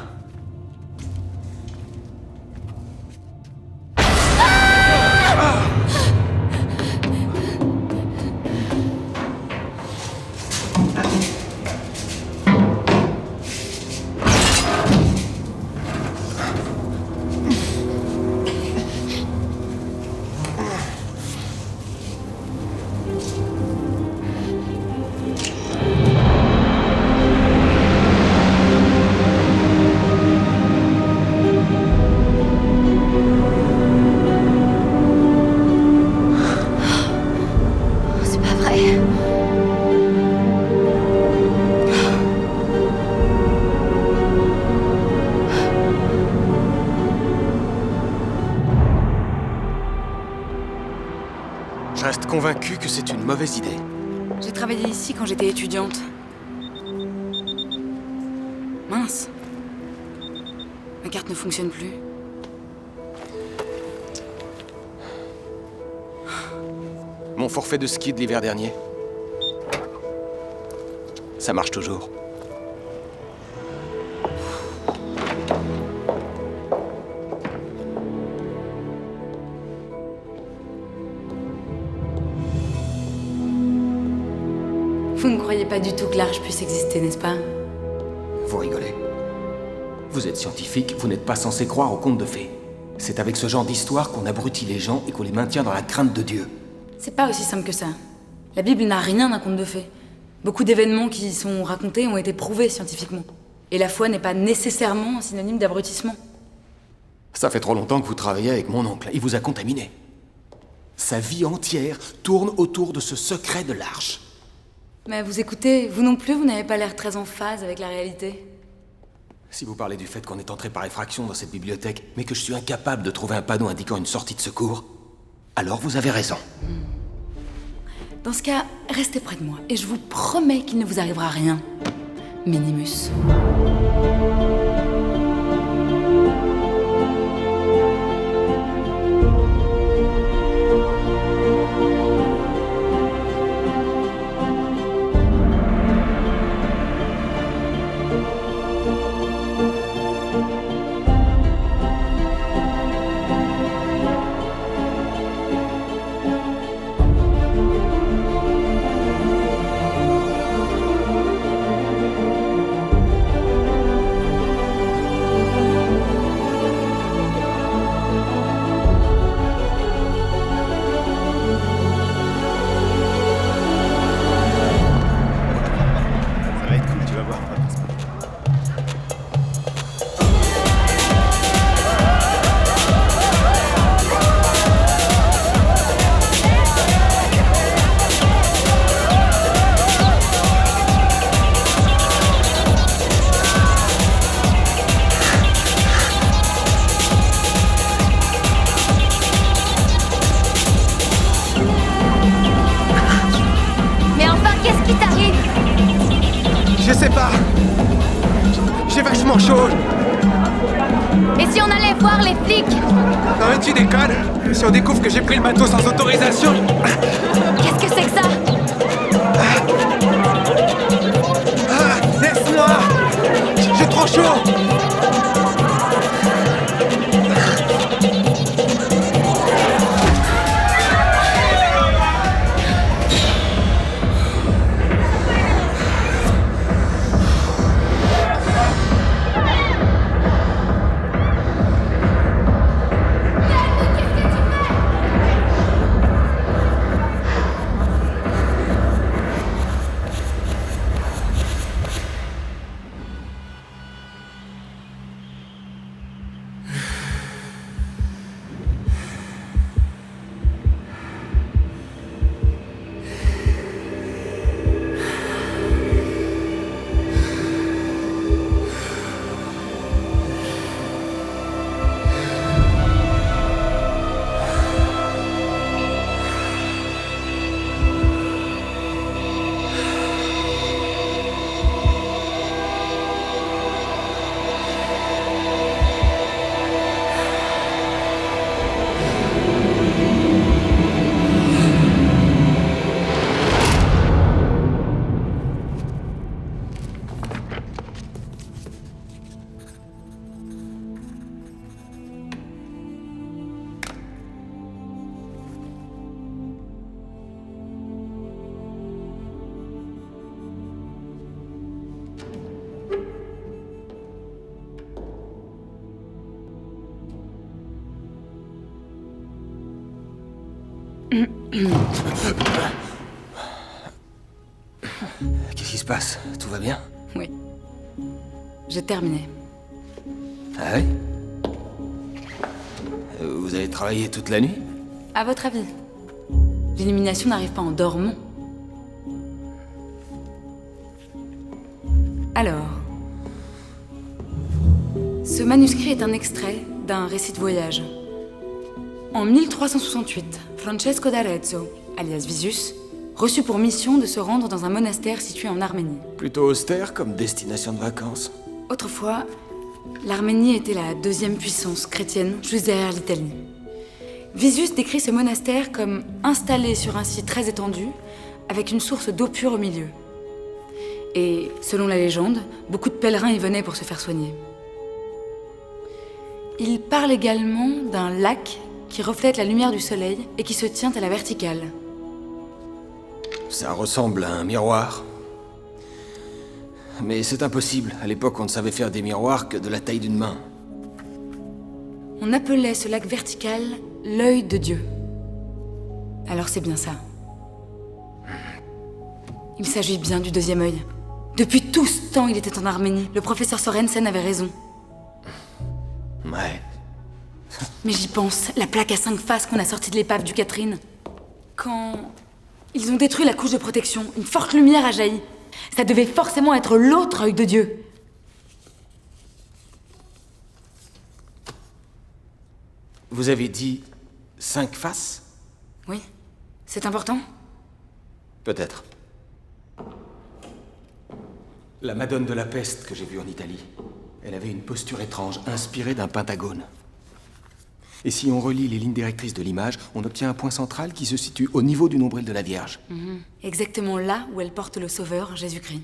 Speaker 5: Je reste convaincu que c'est une mauvaise idée.
Speaker 2: J'ai travaillé ici quand j'étais étudiante. Mince. Ma carte ne fonctionne plus.
Speaker 5: Mon forfait de ski de l'hiver dernier. Ça marche toujours.
Speaker 2: Vous ne croyez pas du tout que l'Arche puisse exister, n'est-ce pas?
Speaker 5: Vous rigolez. Vous êtes scientifique, vous n'êtes pas censé croire aux contes de fées. C'est avec ce genre d'histoire qu'on abrutit les gens et qu'on les maintient dans la crainte de Dieu.
Speaker 2: C'est pas aussi simple que ça. La Bible n'a rien d'un conte de fées. Beaucoup d'événements qui y sont racontés ont été prouvés scientifiquement. Et la foi n'est pas nécessairement synonyme d'abrutissement.
Speaker 5: Ça fait trop longtemps que vous travaillez avec mon oncle. Il vous a contaminé. Sa vie entière tourne autour de ce secret de l'Arche.
Speaker 2: Mais vous écoutez, vous non plus, vous n'avez pas l'air très en phase avec la réalité.
Speaker 5: Si vous parlez du fait qu'on est entré par effraction dans cette bibliothèque, mais que je suis incapable de trouver un panneau indiquant une sortie de secours, alors vous avez raison.
Speaker 2: Dans ce cas, restez près de moi, et je vous promets qu'il ne vous arrivera rien. Minimus.
Speaker 9: Je sais pas. J'ai vachement chaud.
Speaker 17: Et si on allait voir les flics?
Speaker 9: Non mais tu déconnes. Si on découvre que j'ai pris le bateau sans autorisation...
Speaker 17: Qu'est-ce que c'est que ça?
Speaker 9: Laisse-moi. J'ai trop chaud.
Speaker 5: Qu'est-ce qui se passe? Tout va bien?
Speaker 2: Oui. J'ai terminé.
Speaker 5: Ah oui? Vous avez travaillé toute la nuit?
Speaker 2: À votre avis, l'illumination n'arrive pas en dormant. Alors... Ce manuscrit est un extrait d'un récit de voyage. En 1368, Francesco d'Arezzo, alias Visus, reçut pour mission de se rendre dans un monastère situé en Arménie.
Speaker 5: Plutôt austère comme destination de vacances.
Speaker 2: Autrefois, l'Arménie était la deuxième puissance chrétienne, juste derrière l'Italie. Visus décrit ce monastère comme installé sur un site très étendu, avec une source d'eau pure au milieu. Et, selon la légende, beaucoup de pèlerins y venaient pour se faire soigner. Il parle également d'un lac qui reflète la lumière du soleil et qui se tient à la verticale.
Speaker 5: Ça ressemble à un miroir. Mais c'est impossible. À l'époque, on ne savait faire des miroirs que de la taille d'une main.
Speaker 2: On appelait ce lac vertical l'œil de Dieu. Alors c'est bien ça. Il s'agit bien du deuxième œil. Depuis tout ce temps, il était en Arménie. Le professeur Sorensen avait raison.
Speaker 5: Ouais.
Speaker 2: Mais j'y pense, la plaque à 5 faces qu'on a sortie de l'épave du Catherine. Quand ils ont détruit la couche de protection, une forte lumière a jailli. Ça devait forcément être l'autre œil de Dieu.
Speaker 5: Vous avez dit 5 faces?
Speaker 2: Oui. C'est important?
Speaker 5: Peut-être. La Madone de la Peste que j'ai vue en Italie, elle avait une posture étrange, inspirée d'un pentagone. Et si on relie les lignes directrices de l'image, on obtient un point central qui se situe au niveau du nombril de la Vierge.
Speaker 2: Exactement là où elle porte le Sauveur, Jésus-Christ.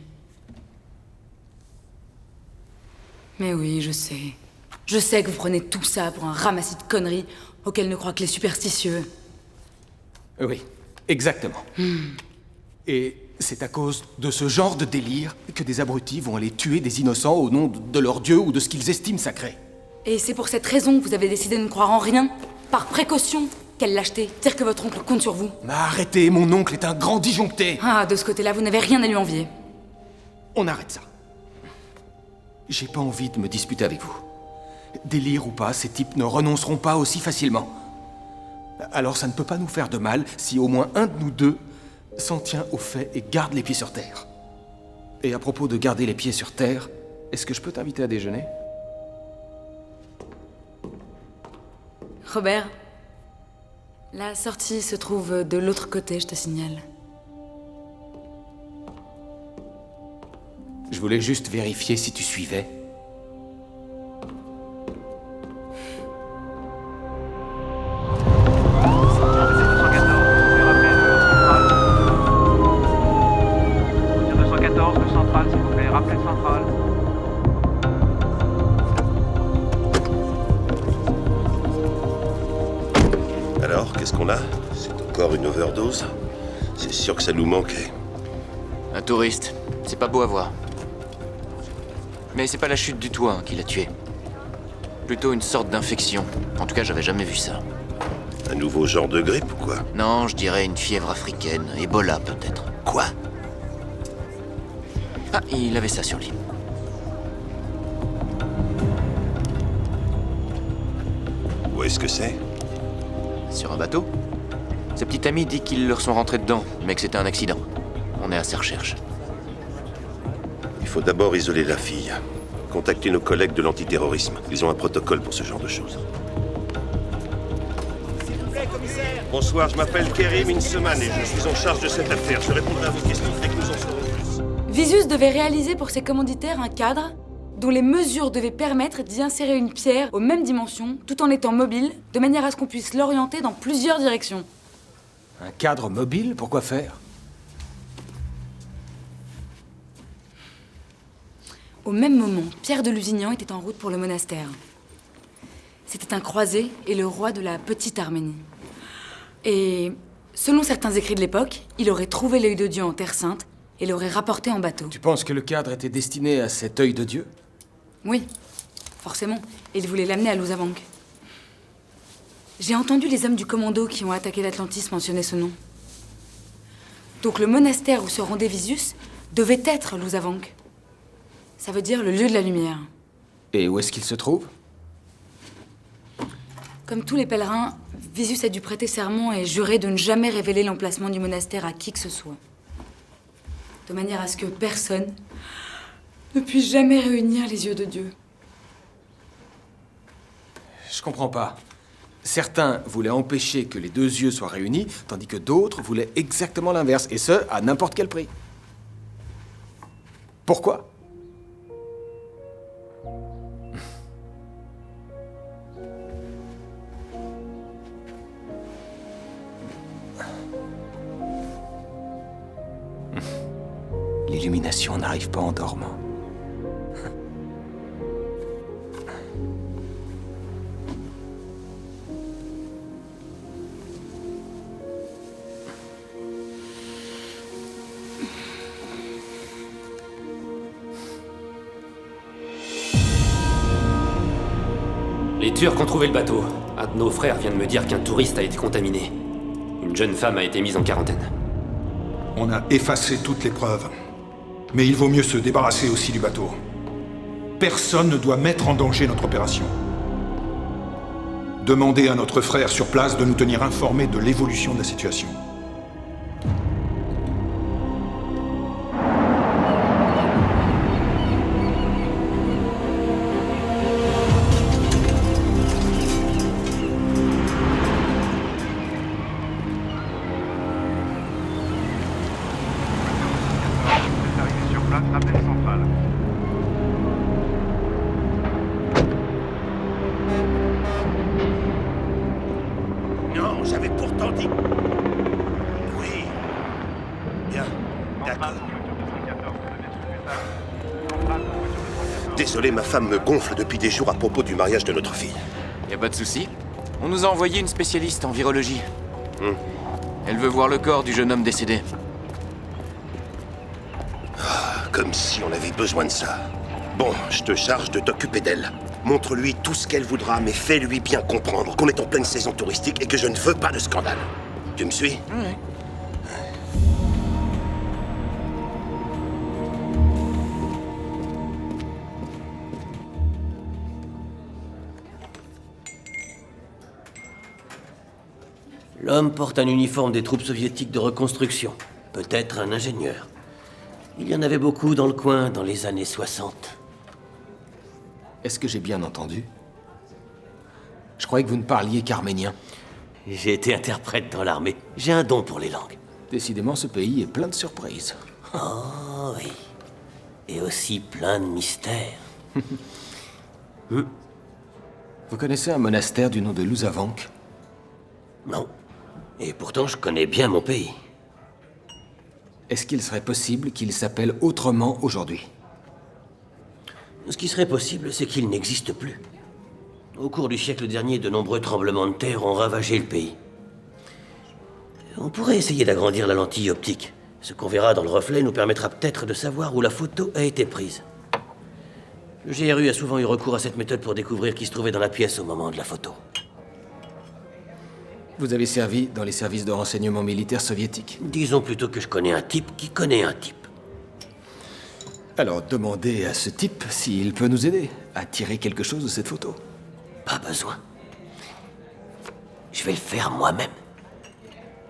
Speaker 2: Mais oui, je sais. Je sais que vous prenez tout ça pour un ramassis de conneries auxquelles ne croient que les superstitieux.
Speaker 5: Oui, exactement. Et c'est à cause de ce genre de délire que des abrutis vont aller tuer des innocents au nom de leur dieu ou de ce qu'ils estiment sacré.
Speaker 2: Et c'est pour cette raison que vous avez décidé de ne croire en rien? Par précaution? Quelle lâcheté! Dire que votre oncle compte sur vous.
Speaker 5: Mais arrêtez, mon oncle est un grand disjoncté.
Speaker 2: Ah, de ce côté-là, vous n'avez rien à lui envier.
Speaker 5: On arrête ça. J'ai pas envie de me disputer avec vous. Délire ou pas, ces types ne renonceront pas aussi facilement. Alors ça ne peut pas nous faire de mal si au moins un de nous deux s'en tient aux faits et garde les pieds sur terre. Et à propos de garder les pieds sur terre, est-ce que je peux t'inviter à déjeuner?
Speaker 2: Robert, la sortie se trouve de l'autre côté, je te signale.
Speaker 5: Je voulais juste vérifier si tu suivais.
Speaker 4: Alors, qu'est-ce qu'on a? C'est encore une overdose? C'est sûr que ça nous manquait.
Speaker 18: Un touriste. C'est pas beau à voir. Mais c'est pas la chute du toit qui l'a tué. Plutôt une sorte d'infection. En tout cas, j'avais jamais vu ça.
Speaker 4: Un nouveau genre de grippe ou quoi?
Speaker 18: Non, je dirais une fièvre africaine. Ebola, peut-être.
Speaker 4: Quoi?
Speaker 18: Ah, il avait ça sur lui.
Speaker 4: Où est-ce que c'est?
Speaker 18: Sur un bateau. Sa petite amie dit qu'ils leur sont rentrés dedans, mais que c'était un accident. On est à ses recherches.
Speaker 4: Il faut d'abord isoler la fille. Contacter nos collègues de l'antiterrorisme. Ils ont un protocole pour ce genre de choses. Bonsoir, je m'appelle Kerim Inseman et je suis en charge de cette affaire. Je répondrai à vos questions dès que nous en saurons plus.
Speaker 2: Visus devait réaliser pour ses commanditaires un cadre dont les mesures devaient permettre d'y insérer une pierre aux mêmes dimensions, tout en étant mobile, de manière à ce qu'on puisse l'orienter dans plusieurs directions.
Speaker 5: Un cadre mobile? Pourquoi faire?
Speaker 2: Au même moment, Pierre de Lusignan était en route pour le monastère. C'était un croisé et le roi de la Petite Arménie. Et, selon certains écrits de l'époque, il aurait trouvé l'œil de Dieu en Terre Sainte et l'aurait rapporté en bateau.
Speaker 5: Tu penses que le cadre était destiné à cet œil de Dieu?
Speaker 2: Oui, forcément. Et il voulait l'amener à Louzavank. J'ai entendu les hommes du commando qui ont attaqué l'Atlantis mentionner ce nom. Donc le monastère où se rendait Visius devait être Lusavank. Ça veut dire le lieu de la lumière.
Speaker 5: Et où est-ce qu'il se trouve?
Speaker 2: Comme tous les pèlerins, Visius a dû prêter serment et jurer de ne jamais révéler l'emplacement du monastère à qui que ce soit. De manière à ce que personne ne puisse jamais réunir les yeux de Dieu.
Speaker 5: Je comprends pas. Certains voulaient empêcher que les deux yeux soient réunis, tandis que d'autres voulaient exactement l'inverse, et ce, à n'importe quel prix. Pourquoi? L'illumination n'arrive pas en dormant.
Speaker 6: Les Turcs ont trouvé le bateau. Un de nos frères vient de me dire qu'un touriste a été contaminé. Une jeune femme a été mise en quarantaine.
Speaker 10: On a effacé toutes les preuves. Mais il vaut mieux se débarrasser aussi du bateau. Personne ne doit mettre en danger notre opération. Demandez à notre frère sur place de nous tenir informés de l'évolution de la situation.
Speaker 4: Non, j'avais pourtant dit... Oui. Bien, d'accord. Désolé, ma femme me gonfle depuis des jours à propos du mariage de notre fille.
Speaker 18: Y a pas de souci. On nous a envoyé une spécialiste en virologie. Elle veut voir le corps du jeune homme décédé.
Speaker 4: Comme si on avait besoin de ça. Bon, je te charge de t'occuper d'elle. Montre-lui tout ce qu'elle voudra, mais fais-lui bien comprendre qu'on est en pleine saison touristique et que je ne veux pas de scandale. Tu me suis?
Speaker 18: Oui.
Speaker 11: L'homme porte un uniforme des troupes soviétiques de reconstruction. Peut-être un ingénieur. Il y en avait beaucoup dans le coin dans les années 60.
Speaker 5: Est-ce que j'ai bien entendu? Je croyais que vous ne parliez qu'arménien.
Speaker 11: J'ai été interprète dans l'armée. J'ai un don pour les langues.
Speaker 5: Décidément, ce pays est plein de surprises.
Speaker 11: Oh oui. Et aussi plein de mystères.
Speaker 5: Vous connaissez un monastère du nom de Lusavank?
Speaker 11: Non. Et pourtant, je connais bien mon pays.
Speaker 5: Est-ce qu'il serait possible qu'il s'appelle autrement aujourd'hui?
Speaker 11: Ce qui serait possible, c'est qu'il n'existe plus. Au cours du siècle dernier, de nombreux tremblements de terre ont ravagé le pays. On pourrait essayer d'agrandir la lentille optique. Ce qu'on verra dans le reflet nous permettra peut-être de savoir où la photo a été prise. Le GRU a souvent eu recours à cette méthode pour découvrir qui se trouvait dans la pièce au moment de la photo.
Speaker 5: Vous avez servi dans les services de renseignement militaire soviétiques?
Speaker 11: Disons plutôt que je connais un type qui connaît un type.
Speaker 5: Alors demandez à ce type s'il peut nous aider à tirer quelque chose de cette photo.
Speaker 11: Pas besoin. Je vais le faire moi-même.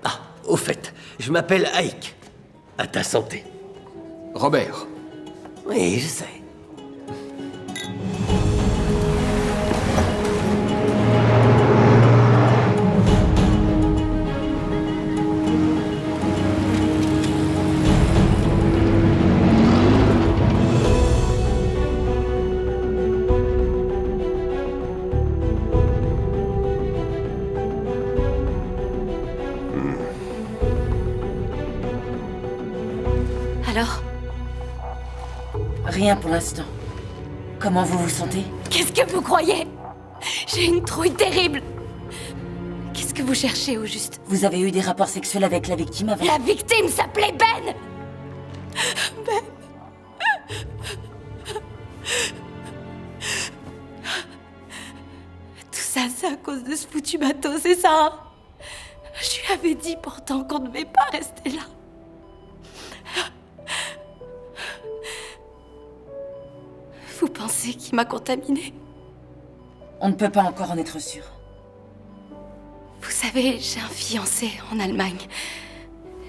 Speaker 11: Ah, au fait, je m'appelle Ike. À ta santé.
Speaker 5: Robert.
Speaker 11: Oui, je sais.
Speaker 2: Alors?
Speaker 7: Rien pour l'instant. Comment vous vous sentez?
Speaker 17: Qu'est-ce que vous croyez? J'ai une trouille terrible. Qu'est-ce que vous cherchez au juste?
Speaker 7: Vous avez eu des rapports sexuels avec la victime avant?
Speaker 17: La victime s'appelait Ben! Ben... Tout ça, c'est à cause de ce foutu bateau, c'est ça? Je lui avais dit pourtant qu'on ne devait pas rester là. Vous pensez qu'il m'a contaminée?
Speaker 2: On ne peut pas encore en être sûr.
Speaker 17: Vous savez, j'ai un fiancé en Allemagne.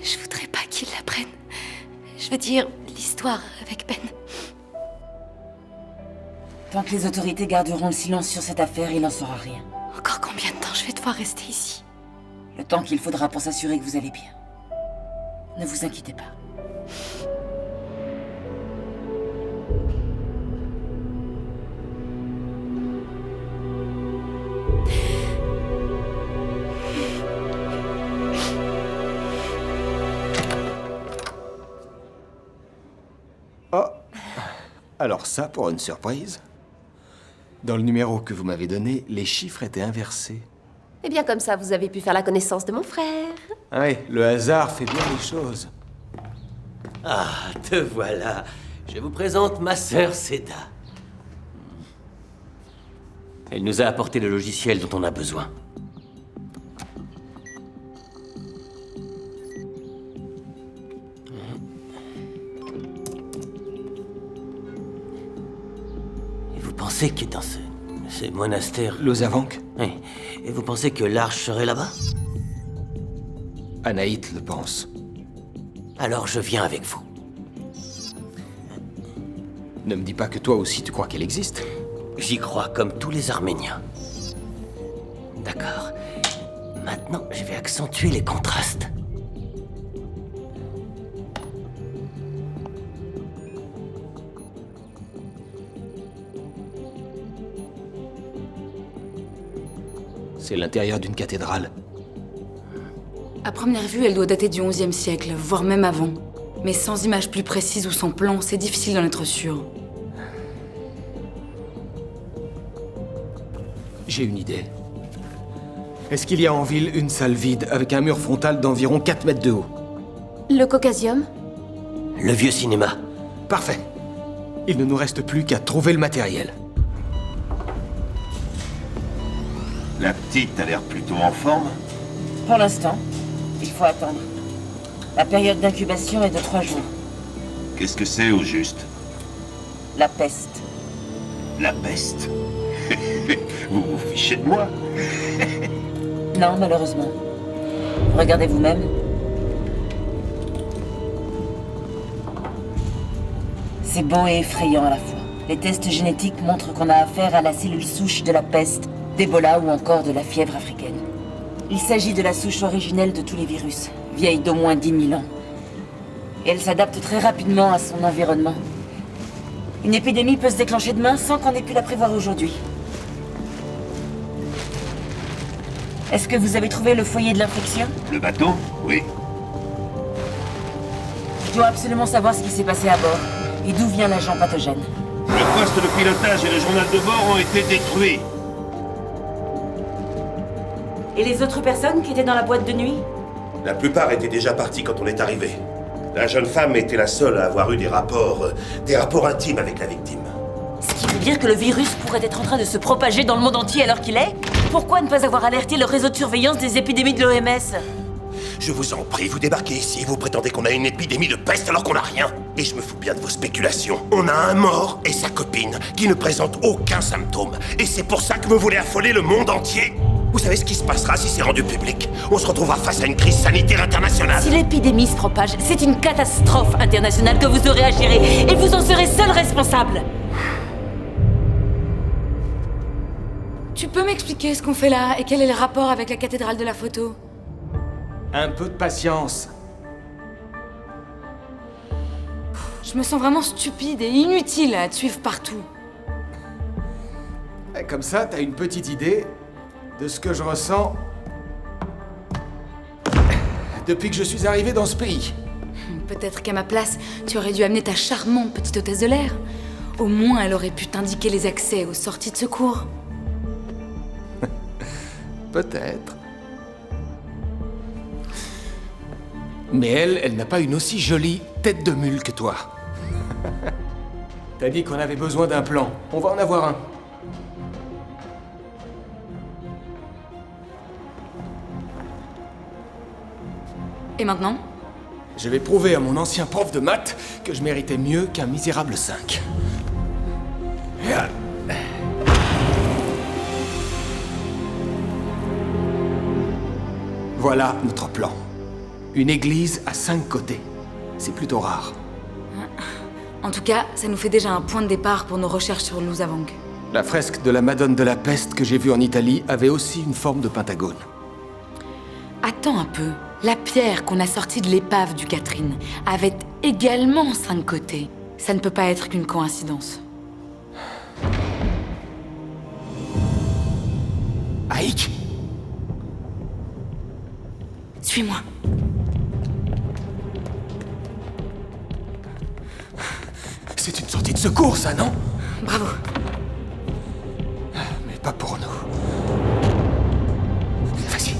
Speaker 17: Je voudrais pas qu'il l'apprenne. Je veux dire, l'histoire avec Ben.
Speaker 2: Tant que les autorités garderont le silence sur cette affaire, il n'en saura rien.
Speaker 17: Encore combien de temps je vais devoir rester ici?
Speaker 2: Le temps qu'il faudra pour s'assurer que vous allez bien. Ne vous inquiétez pas.
Speaker 5: Oh. Alors ça, pour une surprise. Dans le numéro que vous m'avez donné, les chiffres étaient inversés.
Speaker 16: Eh bien, comme ça, vous avez pu faire la connaissance de mon frère.
Speaker 5: Ah oui, le hasard fait bien les choses.
Speaker 11: Ah, te voilà. Je vous présente ma sœur Seda. Elle nous a apporté le logiciel dont on a besoin. Et vous pensez que dans ce monastère...
Speaker 5: Lozavank?
Speaker 11: Oui. Et vous pensez que l'arche serait là-bas?
Speaker 5: Anaït le pense.
Speaker 11: Alors je viens avec vous.
Speaker 5: Ne me dis pas que toi aussi tu crois qu'elle existe.
Speaker 11: J'y crois comme tous les Arméniens. D'accord. Maintenant, je vais accentuer les contrastes.
Speaker 5: C'est l'intérieur d'une cathédrale.
Speaker 2: À première vue, elle doit dater du XIe siècle, voire même avant. Mais sans image plus précise ou sans plan, c'est difficile d'en être sûr.
Speaker 5: J'ai une idée. Est-ce qu'il y a en ville une salle vide avec un mur frontal d'environ 4 mètres de haut?
Speaker 16: Le Caucasium?
Speaker 11: Le vieux cinéma.
Speaker 5: Parfait. Il ne nous reste plus qu'à trouver le matériel.
Speaker 4: La petite a l'air plutôt en forme.
Speaker 2: Pour l'instant, il faut attendre. La période d'incubation est de 3 jours.
Speaker 4: Qu'est-ce que c'est au juste?
Speaker 2: La peste.
Speaker 4: La peste? Vous vous fichez de moi?
Speaker 2: Non, malheureusement. Regardez vous-même. C'est beau et effrayant à la fois. Les tests génétiques montrent qu'on a affaire à la cellule souche de la peste, d'Ebola ou encore de la fièvre africaine. Il s'agit de la souche originelle de tous les virus, vieille d'au moins 10 000 ans. Et elle s'adapte très rapidement à son environnement. Une épidémie peut se déclencher demain sans qu'on ait pu la prévoir aujourd'hui. Est-ce que vous avez trouvé le foyer de l'infection?
Speaker 4: Le bateau? Oui.
Speaker 2: Je dois absolument savoir ce qui s'est passé à bord et d'où vient l'agent pathogène.
Speaker 4: Le poste de pilotage et le journal de bord ont été détruits.
Speaker 2: Et les autres personnes qui étaient dans la boîte de nuit?
Speaker 4: La plupart étaient déjà partis quand on est arrivé. La jeune femme était la seule à avoir eu des rapports intimes avec la victime.
Speaker 2: Ce qui veut dire que le virus pourrait être en train de se propager dans le monde entier alors qu'il est? Pourquoi ne pas avoir alerté le réseau de surveillance des épidémies de l'OMS?
Speaker 4: Je vous en prie, vous débarquez ici, vous prétendez qu'on a une épidémie de peste alors qu'on n'a rien. Et je me fous bien de vos spéculations. On a un mort et sa copine qui ne présentent aucun symptôme. Et c'est pour ça que vous voulez affoler le monde entier? Vous savez ce qui se passera si c'est rendu public? On se retrouvera face à une crise sanitaire internationale.
Speaker 2: Si l'épidémie se propage, c'est une catastrophe internationale que vous aurez à gérer. Et vous en serez seul responsable. Tu peux m'expliquer ce qu'on fait là et quel est le rapport avec la cathédrale de la photo?
Speaker 5: Un peu de patience.
Speaker 2: Je me sens vraiment stupide et inutile à te suivre partout.
Speaker 5: Et comme ça, t'as une petite idée de ce que je ressens depuis que je suis arrivé dans ce pays.
Speaker 2: Peut-être qu'à ma place, tu aurais dû amener ta charmante petite hôtesse de l'air. Au moins, elle aurait pu t'indiquer les accès aux sorties de secours.
Speaker 5: Peut-être. Mais elle n'a pas une aussi jolie tête de mule que toi. T'as dit qu'on avait besoin d'un plan. On va en avoir un.
Speaker 2: Et maintenant?
Speaker 9: Je vais prouver à mon ancien prof de maths que je méritais mieux qu'un misérable 5. Voilà notre plan. Une église à 5 côtés. C'est plutôt rare.
Speaker 2: En tout cas, ça nous fait déjà un point de départ pour nos recherches sur Luzavang.
Speaker 9: La fresque de la Madone de la Peste que j'ai vue en Italie avait aussi une forme de pentagone.
Speaker 2: Attends un peu. La pierre qu'on a sortie de l'épave du Catherine avait également 5 côtés. Ça ne peut pas être qu'une coïncidence.
Speaker 9: Aïk!
Speaker 2: Suis-moi.
Speaker 9: C'est une sortie de secours, ça, non?
Speaker 2: Bravo.
Speaker 9: Mais pas pour nous. Vas-y.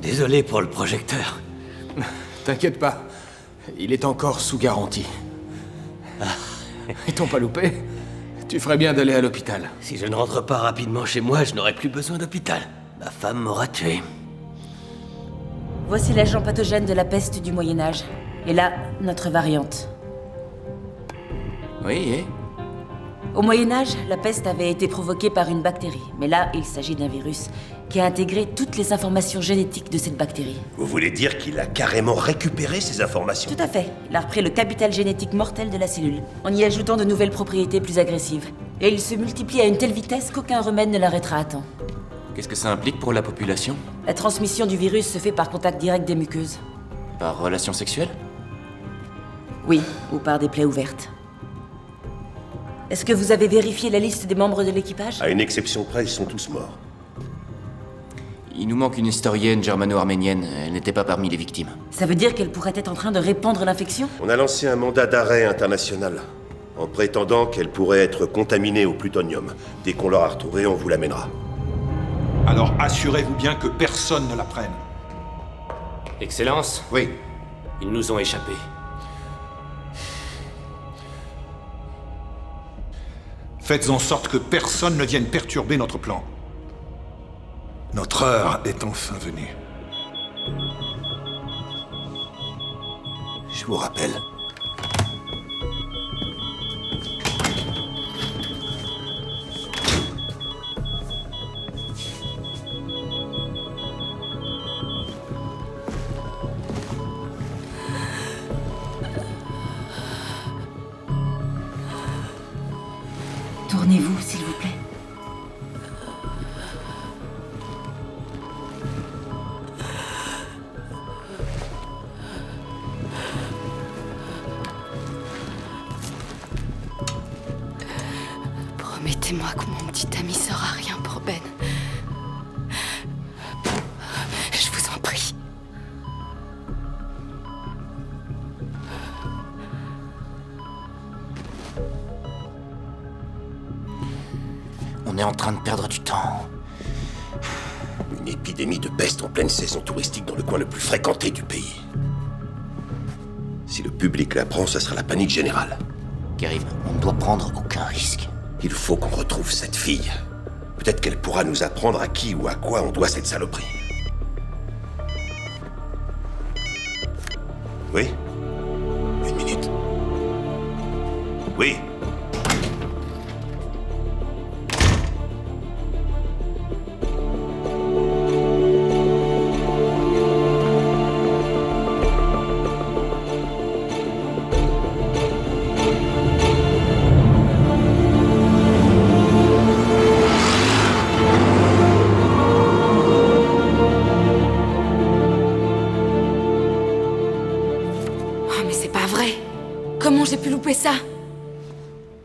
Speaker 11: Désolé pour le projecteur.
Speaker 9: T'inquiète pas, il est encore sous garantie. Ils t'ont pas loupé? Tu ferais bien d'aller à l'hôpital.
Speaker 11: Si je ne rentre pas rapidement chez moi, je n'aurai plus besoin d'hôpital. Ma femme m'aura tué.
Speaker 7: Voici l'agent pathogène de la peste du Moyen-Âge. Et là, notre variante.
Speaker 18: Oui, et
Speaker 7: Au Moyen-Âge, la peste avait été provoquée par une bactérie. Mais là, il s'agit d'un virus qui a intégré toutes les informations génétiques de cette bactérie.
Speaker 4: Vous voulez dire qu'il a carrément récupéré ces informations?
Speaker 7: Tout à fait. Il a repris le capital génétique mortel de la cellule, en y ajoutant de nouvelles propriétés plus agressives. Et il se multiplie à une telle vitesse qu'aucun remède ne l'arrêtera à temps.
Speaker 18: qu'est-ce que ça implique pour la population?
Speaker 7: La transmission du virus se fait par contact direct des muqueuses.
Speaker 18: Par relation sexuelle?
Speaker 7: Oui, ou par des plaies ouvertes. Est-ce que vous avez vérifié la liste des membres de l'équipage?
Speaker 4: À une exception près, ils sont tous morts.
Speaker 18: Il nous manque une historienne germano-arménienne. Elle n'était pas parmi les victimes.
Speaker 7: Ça veut dire qu'elle pourrait être en train de répandre l'infection?
Speaker 4: On a lancé un mandat d'arrêt international, en prétendant qu'elle pourrait être contaminée au plutonium. Dès qu'on l'aura retrouvée, on vous l'amènera.
Speaker 10: Alors assurez-vous bien que personne ne la prenne.
Speaker 6: Excellence?
Speaker 4: Oui.
Speaker 6: Ils nous ont échappé.
Speaker 10: Faites en sorte que personne ne vienne perturber notre plan. Notre heure est enfin venue.
Speaker 4: Je vous rappelle.
Speaker 7: Tournez-vous, s'il vous plaît.
Speaker 17: Promettez-moi que mon petit ami saura rien pour Ben. Je vous en prie.
Speaker 11: On est en train de perdre du temps.
Speaker 4: Une épidémie de peste en pleine saison touristique dans le coin le plus fréquenté du pays. Si le public l'apprend, ça sera la panique générale.
Speaker 11: Karim, on ne doit prendre aucun risque.
Speaker 4: Il faut qu'on retrouve cette fille. Peut-être qu'elle pourra nous apprendre à qui ou à quoi on doit cette saloperie. Oui? Une minute. Oui?
Speaker 2: Comment j'ai pu louper ça?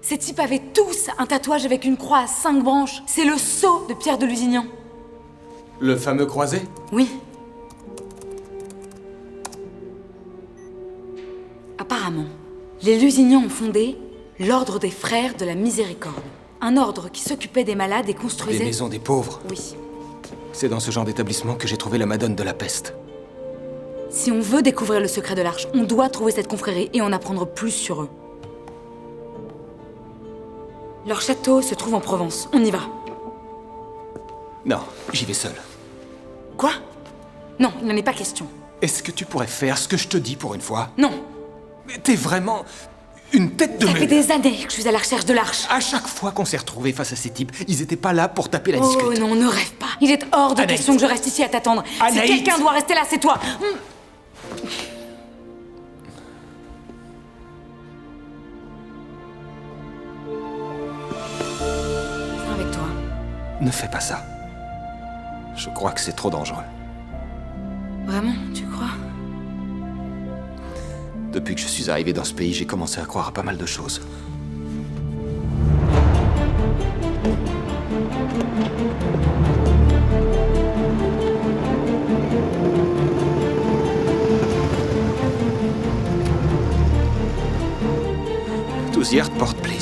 Speaker 2: Ces types avaient tous un tatouage avec une croix à 5 branches. C'est le sceau de Pierre de Lusignan.
Speaker 5: Le fameux croisé?
Speaker 2: Oui. Apparemment, les Lusignans ont fondé l'Ordre des Frères de la Miséricorde. Un ordre qui s'occupait des malades et construisait...
Speaker 5: Des maisons des pauvres?
Speaker 2: Oui.
Speaker 5: C'est dans ce genre d'établissement que j'ai trouvé la Madone de la Peste.
Speaker 2: Si on veut découvrir le secret de l'Arche, on doit trouver cette confrérie et en apprendre plus sur eux. Leur château se trouve en Provence. On y va.
Speaker 5: Non, j'y vais seul.
Speaker 2: Quoi? Non, il n'en est pas question.
Speaker 5: Est-ce que tu pourrais faire ce que je te dis pour une fois?
Speaker 2: Non.
Speaker 5: Mais t'es vraiment une tête de
Speaker 2: Ça
Speaker 5: mule.
Speaker 2: fait des années que je suis à la recherche de l'Arche.
Speaker 5: À chaque fois qu'on s'est retrouvés face à ces types, ils étaient pas là pour taper la
Speaker 2: Oh
Speaker 5: discute.
Speaker 2: non, ne rêve pas. Il est hors de
Speaker 5: Anaïs.
Speaker 2: question que je reste ici à t'attendre. Si
Speaker 5: Anaïs.
Speaker 2: quelqu'un doit rester là, c'est toi. Viens avec toi.
Speaker 5: Ne fais pas ça. Je crois que c'est trop dangereux.
Speaker 2: Vraiment, tu crois?
Speaker 5: Depuis que je suis arrivé dans ce pays, j'ai commencé à croire à pas mal de choses. To the airport, please.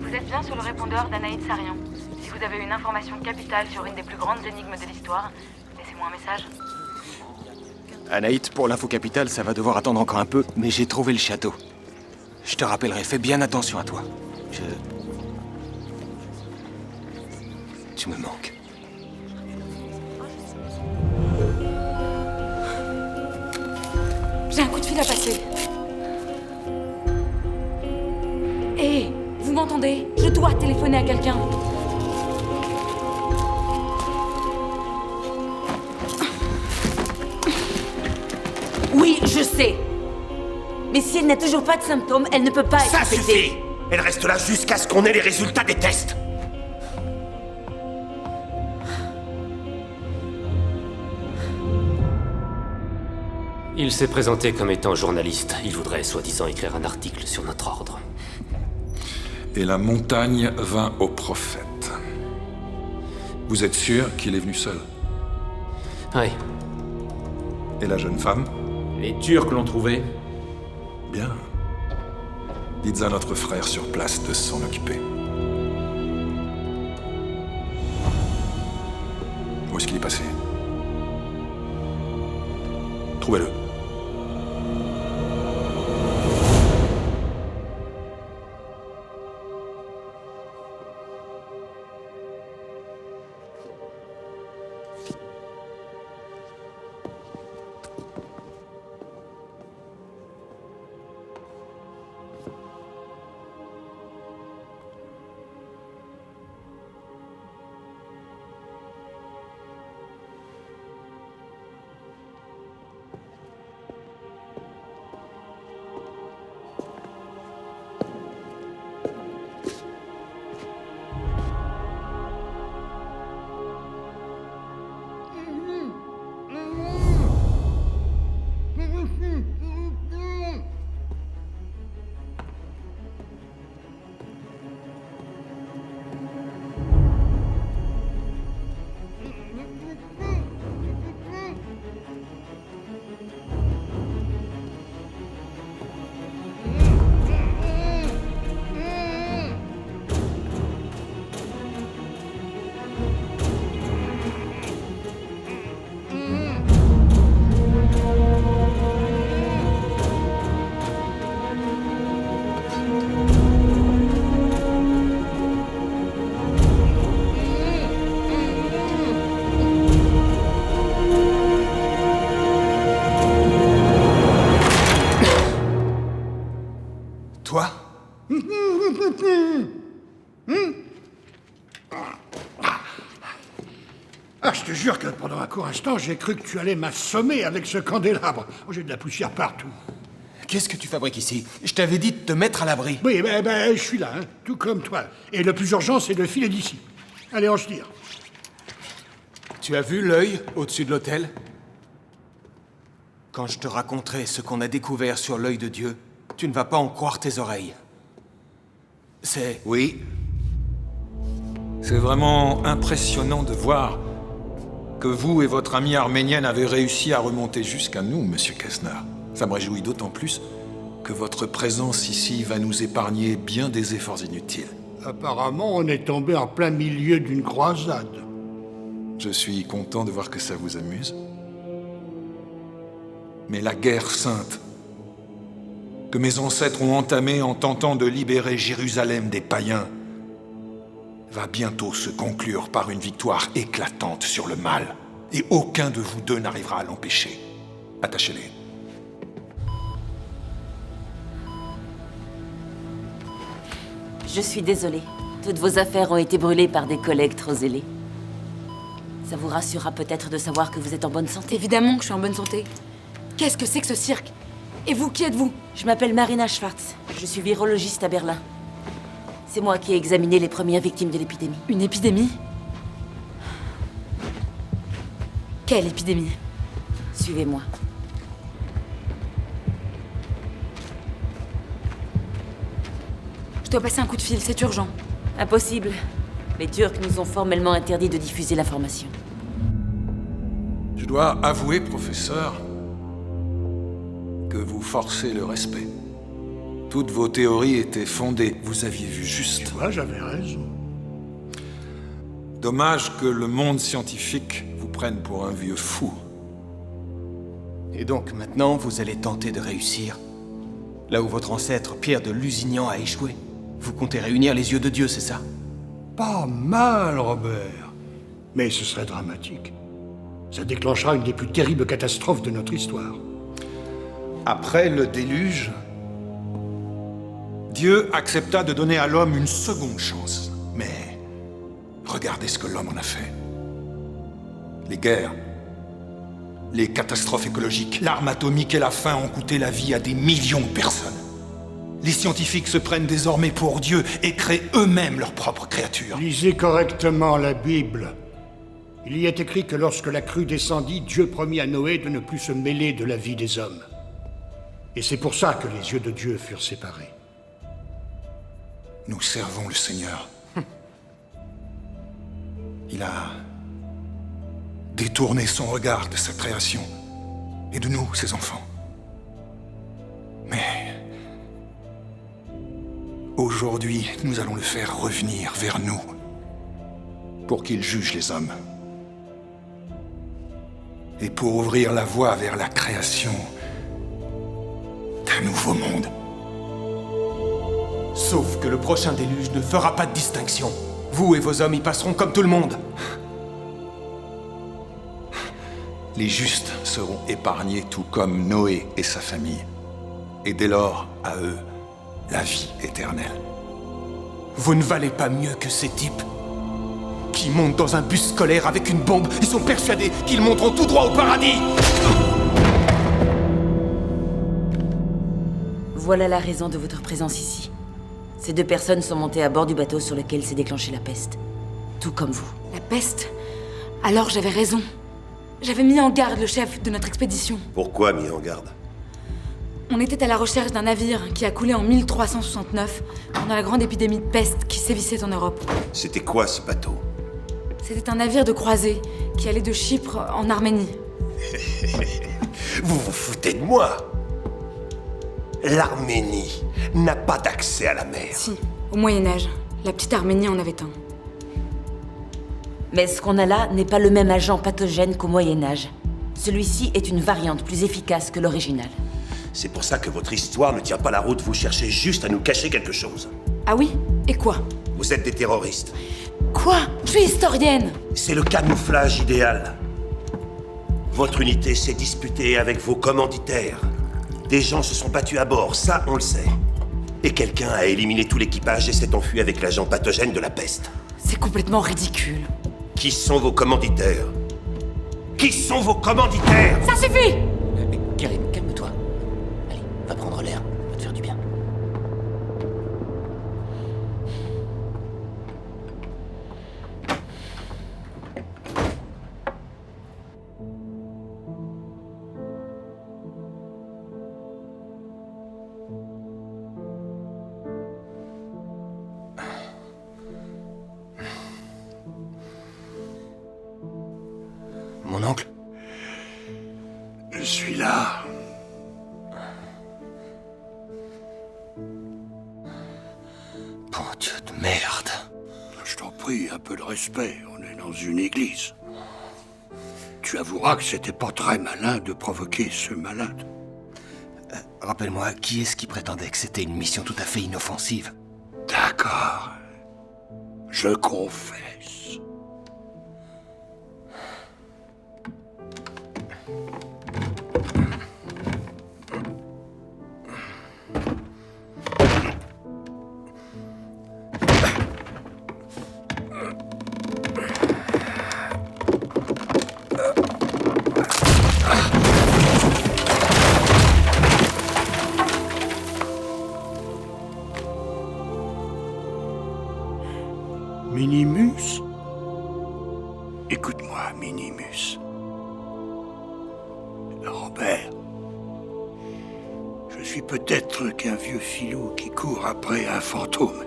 Speaker 2: Vous êtes bien sur le répondeur d'Anaïs Sarian. Si vous avez une information capitale sur une des plus grandes énigmes de l'histoire, laissez-moi un message.
Speaker 5: Anaït, pour l'info capitale, ça va devoir attendre encore un peu, mais j'ai trouvé le château. Je te rappellerai, fais bien attention à toi. Tu me manques.
Speaker 2: J'ai un coup de fil à passer. Hé, vous m'entendez? Je dois téléphoner à quelqu'un. Oui, je sais. Mais si elle n'a toujours pas de symptômes, elle ne peut pas être
Speaker 4: Ça
Speaker 2: infectée.
Speaker 4: suffit! Elle reste là jusqu'à ce qu'on ait les résultats des tests!
Speaker 6: Il s'est présenté comme étant journaliste. Il voudrait soi-disant écrire un article sur notre ordre.
Speaker 10: Et la montagne vint au prophète. Vous êtes sûr qu'il est venu seul?
Speaker 6: Oui.
Speaker 10: Et la jeune femme?
Speaker 19: Les Turcs l'ont trouvé.
Speaker 10: Bien. Dites à notre frère sur place de s'en occuper. Où est-ce qu'il est passé? Trouvez-le.
Speaker 1: court instant, j'ai cru que tu allais m'assommer avec ce candélabre. Oh, j'ai de la poussière partout.
Speaker 9: Qu'est-ce que tu fabriques ici? Je t'avais dit de te mettre à l'abri.
Speaker 1: Oui, je suis là, hein, tout comme toi. Et le plus urgent, c'est de filer d'ici. Allez, on se tire.
Speaker 9: Tu as vu l'œil au-dessus de l'hôtel? Quand je te raconterai ce qu'on a découvert sur l'œil de Dieu, tu ne vas pas en croire tes oreilles. C'est...
Speaker 10: Oui. C'est vraiment impressionnant de voir que vous et votre amie arménienne avez réussi à remonter jusqu'à nous, Monsieur Kessner. Ça me réjouit d'autant plus que votre présence ici va nous épargner bien des efforts inutiles.
Speaker 1: Apparemment, on est tombé en plein milieu d'une croisade.
Speaker 10: Je suis content de voir que ça vous amuse. Mais la guerre sainte que mes ancêtres ont entamée en tentant de libérer Jérusalem des païens va bientôt se conclure par une victoire éclatante sur le mal. Et aucun de vous deux n'arrivera à l'empêcher. Attachez-les.
Speaker 7: Je suis désolée. Toutes vos affaires ont été brûlées par des collègues trop zélés. Ça vous rassurera peut-être de savoir que vous êtes en bonne santé.
Speaker 2: Évidemment que je suis en bonne santé. Qu'est-ce que c'est que ce cirque? Et vous, qui êtes-vous?
Speaker 7: Je m'appelle Marina Schwartz. Je suis virologiste à Berlin. C'est moi qui ai examiné les premières victimes de l'épidémie.
Speaker 2: Une épidémie? Quelle épidémie?
Speaker 7: Suivez-moi.
Speaker 2: Je dois passer un coup de fil, c'est urgent.
Speaker 7: Impossible. Les Turcs nous ont formellement interdit de diffuser l'information.
Speaker 10: Je dois avouer, professeur, que vous forcez le respect. Toutes vos théories étaient fondées. Vous aviez vu juste.
Speaker 1: Tu vois, j'avais raison.
Speaker 10: Dommage que le monde scientifique vous prenne pour un vieux fou.
Speaker 9: Et donc, maintenant, vous allez tenter de réussir. Là où votre ancêtre, Pierre de Lusignan, a échoué. Vous comptez réunir les yeux de Dieu, c'est ça?
Speaker 1: Pas mal, Robert. Mais ce serait dramatique. Ça déclenchera une des plus terribles catastrophes de notre histoire.
Speaker 10: Après le déluge, Dieu accepta de donner à l'homme une seconde chance. Mais regardez ce que l'homme en a fait. Les guerres, les catastrophes écologiques, l'arme atomique et la faim ont coûté la vie à des millions de personnes. Les scientifiques se prennent désormais pour Dieu et créent eux-mêmes leurs propres créatures.
Speaker 1: Lisez correctement la Bible. Il y est écrit que lorsque la crue descendit, Dieu promit à Noé de ne plus se mêler de la vie des hommes. Et c'est pour ça que les yeux de Dieu furent séparés.
Speaker 10: Nous servons le Seigneur. Il a détourné son regard de sa création et de nous, ses enfants. Mais aujourd'hui, nous allons le faire revenir vers nous pour qu'il juge les hommes et pour ouvrir la voie vers la création d'un nouveau monde.
Speaker 9: Sauf que le prochain déluge ne fera pas de distinction. Vous et vos hommes y passeront comme tout le monde.
Speaker 10: Les justes seront épargnés tout comme Noé et sa famille. Et dès lors, à eux, la vie éternelle.
Speaker 9: Vous ne valez pas mieux que ces types qui montent dans un bus scolaire avec une bombe et sont persuadés qu'ils monteront tout droit au paradis.
Speaker 7: Voilà la raison de votre présence ici. Ces deux personnes sont montées à bord du bateau sur lequel s'est déclenchée la peste. Tout comme vous.
Speaker 2: La peste? Alors j'avais raison. J'avais mis en garde le chef de notre expédition.
Speaker 4: Pourquoi mis en garde?
Speaker 2: On était à la recherche d'un navire qui a coulé en 1369 pendant la grande épidémie de peste qui sévissait en Europe.
Speaker 4: C'était quoi ce bateau?
Speaker 2: C'était un navire de croisée qui allait de Chypre en Arménie.
Speaker 4: Vous vous foutez de moi? L'Arménie n'a pas d'accès à la mer.
Speaker 2: Si, au Moyen-Âge, la petite Arménie en avait un.
Speaker 7: Mais ce qu'on a là n'est pas le même agent pathogène qu'au Moyen-Âge. Celui-ci est une variante plus efficace que l'original.
Speaker 4: C'est pour ça que votre histoire ne tient pas la route. Vous cherchez juste à nous cacher quelque chose.
Speaker 2: Ah oui? Et quoi?
Speaker 4: Vous êtes des terroristes.
Speaker 2: Quoi? Je suis historienne!
Speaker 4: C'est le camouflage idéal. Votre unité s'est disputée avec vos commanditaires. Des gens se sont battus à bord, ça on le sait. Et quelqu'un a éliminé tout l'équipage et s'est enfui avec l'agent pathogène de la peste.
Speaker 2: C'est complètement ridicule.
Speaker 4: Qui sont vos commanditaires? Qui sont vos commanditaires?
Speaker 2: Ça suffit!
Speaker 11: Karim, calme-toi. Allez, va prendre l'air. Va te faire du bien.
Speaker 5: Mon oncle?
Speaker 1: Je suis là.
Speaker 5: Bon Dieu de merde.
Speaker 1: Je t'en prie, un peu de respect. On est dans une église. Tu avoueras que c'était pas très malin de provoquer ce malade.
Speaker 5: Rappelle-moi, qui est-ce qui prétendait que c'était une mission tout à fait inoffensive?
Speaker 1: D'accord. Je confesse. Minimus? Écoute-moi, Minimus. Robert, je suis peut-être qu'un vieux filou qui court après un fantôme,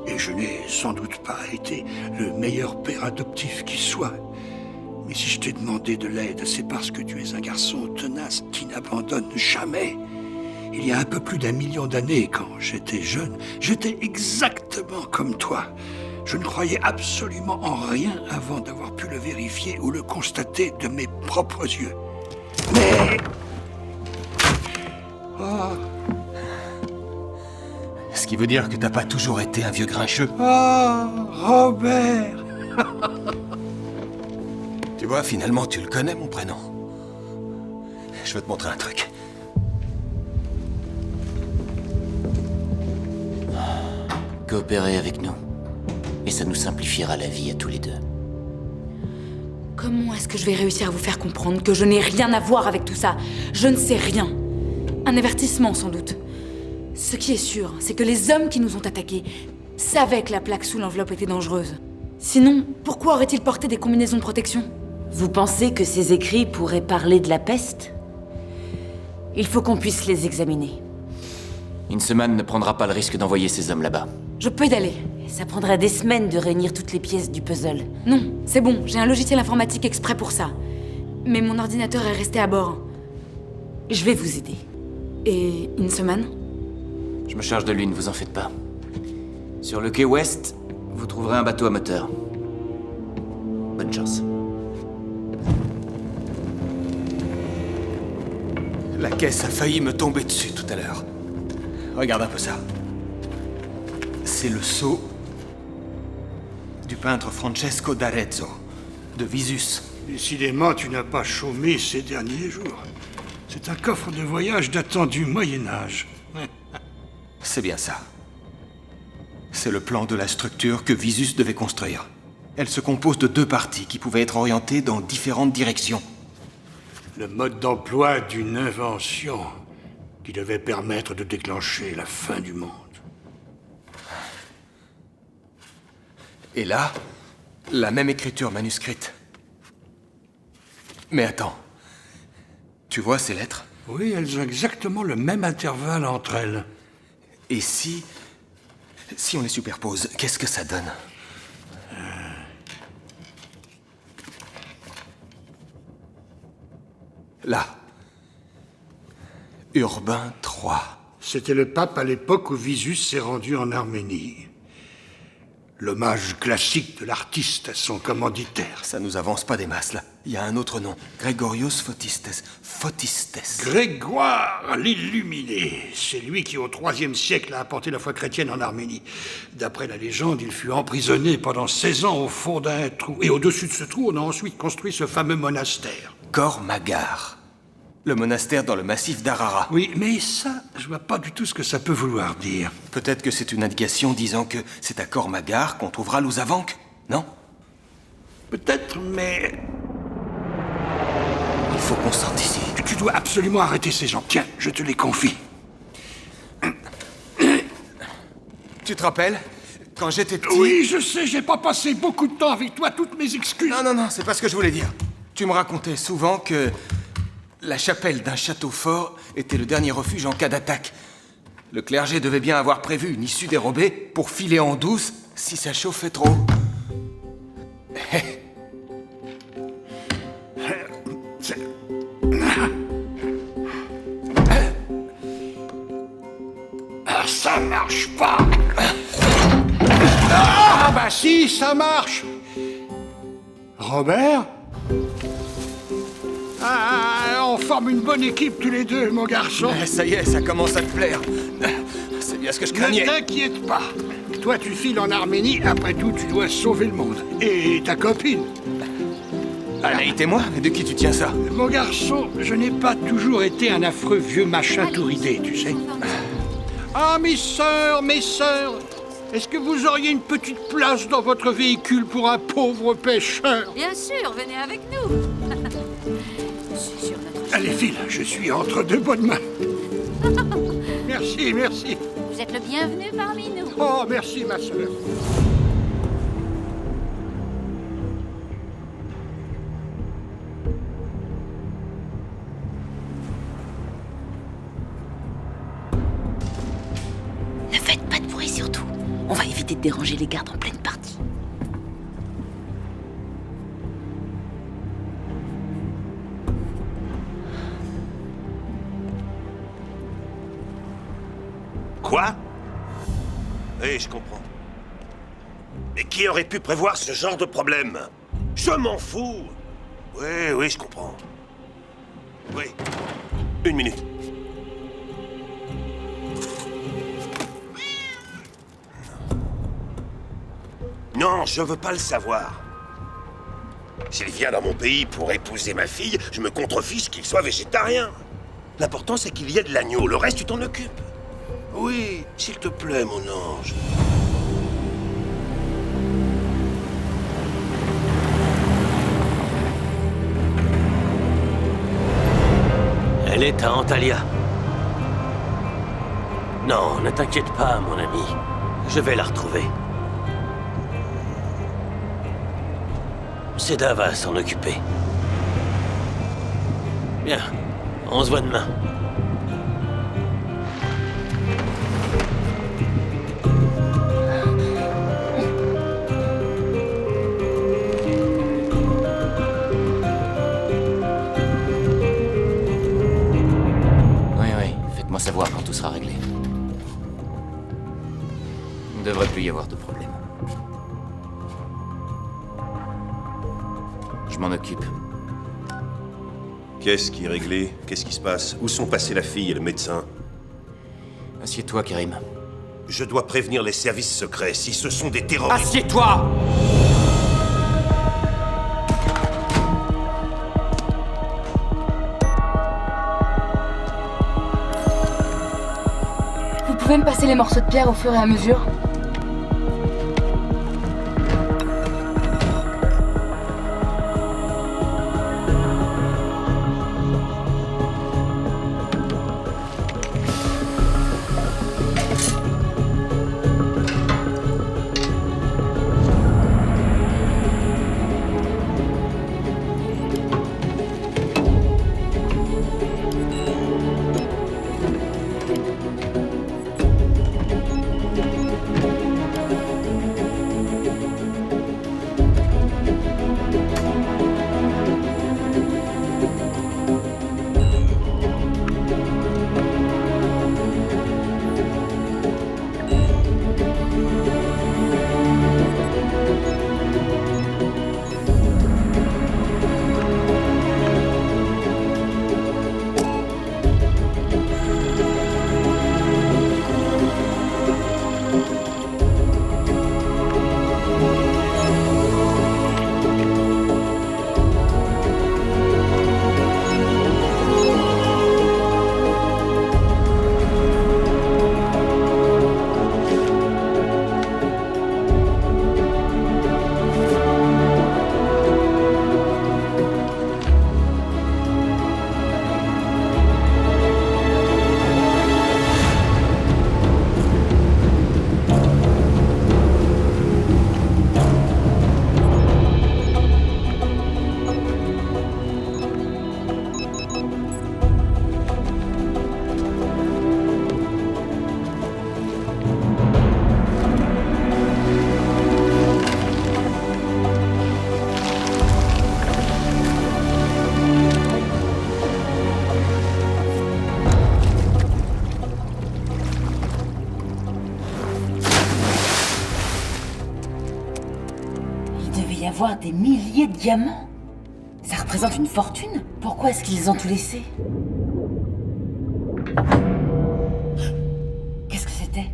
Speaker 1: et je n'ai sans doute pas été le meilleur père adoptif qui soit. Mais si je t'ai demandé de l'aide, c'est parce que tu es un garçon tenace qui n'abandonne jamais. Il y a un peu plus d'1 million d'années, quand j'étais jeune, j'étais exactement comme toi. Je ne croyais absolument en rien avant d'avoir pu le vérifier ou le constater de mes propres yeux. Mais... Oh.
Speaker 5: Ce qui veut dire que t'as pas toujours été un vieux grincheux.
Speaker 1: Oh, Robert.
Speaker 5: Tu vois, finalement, tu le connais, mon prénom. Je veux te montrer un truc.
Speaker 11: Coopérez avec nous. Et ça nous simplifiera la vie à tous les deux.
Speaker 2: Comment est-ce que je vais réussir à vous faire comprendre que je n'ai rien à voir avec tout ça? Je ne sais rien. Un avertissement, sans doute. Ce qui est sûr, c'est que les hommes qui nous ont attaqués savaient que la plaque sous l'enveloppe était dangereuse. Sinon, pourquoi auraient-ils porté des combinaisons de protection?
Speaker 7: Vous pensez que ces écrits pourraient parler de la peste? Il faut qu'on puisse les examiner.
Speaker 18: Inseman ne prendra pas le risque d'envoyer ces hommes là-bas.
Speaker 2: Je peux y aller.
Speaker 7: Ça prendra des semaines de réunir toutes les pièces du puzzle.
Speaker 2: Non, c'est bon, j'ai un logiciel informatique exprès pour ça. Mais mon ordinateur est resté à bord. Je vais vous aider. Et Inseman?
Speaker 18: Je me charge de lui, ne vous en faites pas. Sur le quai ouest, vous trouverez un bateau à moteur. Bonne chance.
Speaker 5: La caisse a failli me tomber dessus tout à l'heure. Regarde un peu ça. C'est le sceau du peintre Francesco d'Arezzo, de Visus.
Speaker 1: Décidément, tu n'as pas chômé ces derniers jours. C'est un coffre de voyage datant du Moyen-Âge.
Speaker 5: C'est bien ça. C'est le plan de la structure que Visus devait construire. Elle se compose de 2 parties qui pouvaient être orientées dans différentes directions.
Speaker 1: Le mode d'emploi d'une invention qui devait permettre de déclencher la fin du monde.
Speaker 5: Et là, la même écriture manuscrite. Mais attends. Tu vois ces lettres?
Speaker 1: Oui, elles ont exactement le même intervalle entre elles.
Speaker 5: Et si on les superpose, qu'est-ce que ça donne? Là. Urbain III.
Speaker 1: C'était le pape à l'époque où Visus s'est rendu en Arménie. L'hommage classique de l'artiste à son commanditaire.
Speaker 5: Ça nous avance pas des masses, là. Il y a un autre nom. Grégorios Photistes. Photistes.
Speaker 1: Grégoire l'Illuminé. C'est lui qui, au IIIe siècle, a apporté la foi chrétienne en Arménie. D'après la légende, il fut emprisonné pendant 16 ans au fond d'un trou. Et au-dessus de ce trou, on a ensuite construit ce fameux monastère.
Speaker 5: Kor Magar. Le monastère dans le massif d'Arara.
Speaker 1: Oui, mais ça, je vois pas du tout ce que ça peut vouloir dire.
Speaker 5: Peut-être que c'est une indication disant que c'est à Kor Magar qu'on trouvera Louzavank, non?
Speaker 1: Peut-être, mais...
Speaker 9: faut qu'on sorte d'ici.
Speaker 1: Tu dois absolument arrêter ces gens. Tiens, je te les confie.
Speaker 9: Tu te rappelles? Quand j'étais petit...
Speaker 1: Oui, je sais, j'ai pas passé beaucoup de temps avec toi, toutes mes excuses.
Speaker 9: Non, c'est pas ce que je voulais dire. Tu me racontais souvent que la chapelle d'un château fort était le dernier refuge en cas d'attaque. Le clergé devait bien avoir prévu une issue dérobée pour filer en douce si ça chauffait trop.
Speaker 1: Ça marche pas. Ah bah si, ça marche. Robert? Ah, on forme une bonne équipe tous les deux, mon garçon.
Speaker 9: Ça y est, ça commence à te plaire. C'est bien ce que je craignais.
Speaker 1: Ne t'inquiète pas. Toi, tu files en Arménie, après tout, tu dois sauver le monde. Et ta copine.
Speaker 9: Anaït et moi? Et de qui tu tiens ça?
Speaker 1: Mon garçon, je n'ai pas toujours été un affreux vieux machin tout ridé, tu sais. Ah, mes sœurs, est-ce que vous auriez une petite place dans votre véhicule pour un pauvre pêcheur?
Speaker 7: Bien sûr, venez avec nous.
Speaker 1: Allez, file, je suis entre de bonnes mains. Merci.
Speaker 7: Vous êtes le bienvenu parmi nous.
Speaker 1: Oh, merci, ma sœur.
Speaker 16: Ne faites pas de bruit surtout. On va éviter de déranger les gardes en pleine partie.
Speaker 4: Quoi? Oui, je comprends. Mais qui aurait pu prévoir ce genre de problème? Je m'en fous. Oui, je comprends. Oui. 1 minute. Non, je veux pas le savoir. S'il vient dans mon pays pour épouser ma fille, je me contrefiche qu'il soit végétarien. L'important, c'est qu'il y ait de l'agneau. Le reste, tu t'en occupes. Oui, s'il te plaît, mon ange.
Speaker 11: Elle est à Antalya. Non, ne t'inquiète pas, mon ami. Je vais la retrouver. Seda va s'en occuper. Bien, on se voit demain.
Speaker 18: Oui, faites-moi savoir quand tout sera réglé. Il ne devrait plus y avoir de problème. Je m'en occupe.
Speaker 4: Qu'est-ce qui est réglé? Qu'est-ce qui se passe? Où sont passés la fille et le médecin?
Speaker 18: Assieds-toi, Kerim.
Speaker 4: Je dois prévenir les services secrets. Si ce sont des terroristes...
Speaker 13: Assieds-toi!
Speaker 2: Vous pouvez me passer les morceaux de pierre au fur et à mesure?
Speaker 7: avoir des milliers de diamants. Ça représente une fortune. Pourquoi est-ce qu'ils ont tout laissé? Qu'est-ce que c'était?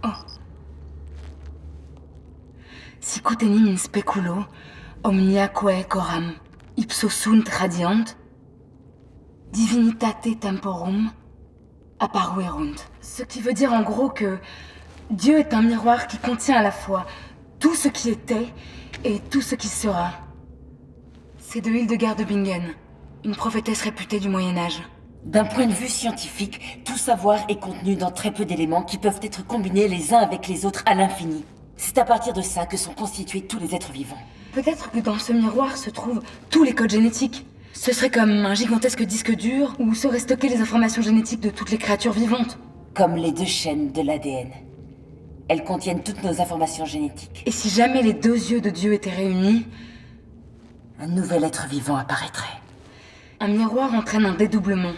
Speaker 2: Oh. Sicut enim in speculo, omniaque coram, ipso sunt radiant, divinitate temporum apparuerunt. Ce qui veut dire en gros que Dieu est un miroir qui contient à la fois tout ce qui était et tout ce qui sera. C'est de Hildegard de Bingen, une prophétesse réputée du Moyen-Âge.
Speaker 7: D'un point de vue scientifique, tout savoir est contenu dans très peu d'éléments qui peuvent être combinés les uns avec les autres à l'infini. C'est à partir de ça que sont constitués tous les êtres vivants.
Speaker 2: Peut-être que dans ce miroir se trouvent tous les codes génétiques. Ce serait comme un gigantesque disque dur où seraient stockées les informations génétiques de toutes les créatures vivantes.
Speaker 7: Comme les 2 chaînes de l'ADN. Elles contiennent toutes nos informations génétiques.
Speaker 2: Et si jamais les 2 yeux de Dieu étaient réunis,
Speaker 7: un nouvel être vivant apparaîtrait.
Speaker 2: Un miroir entraîne un dédoublement.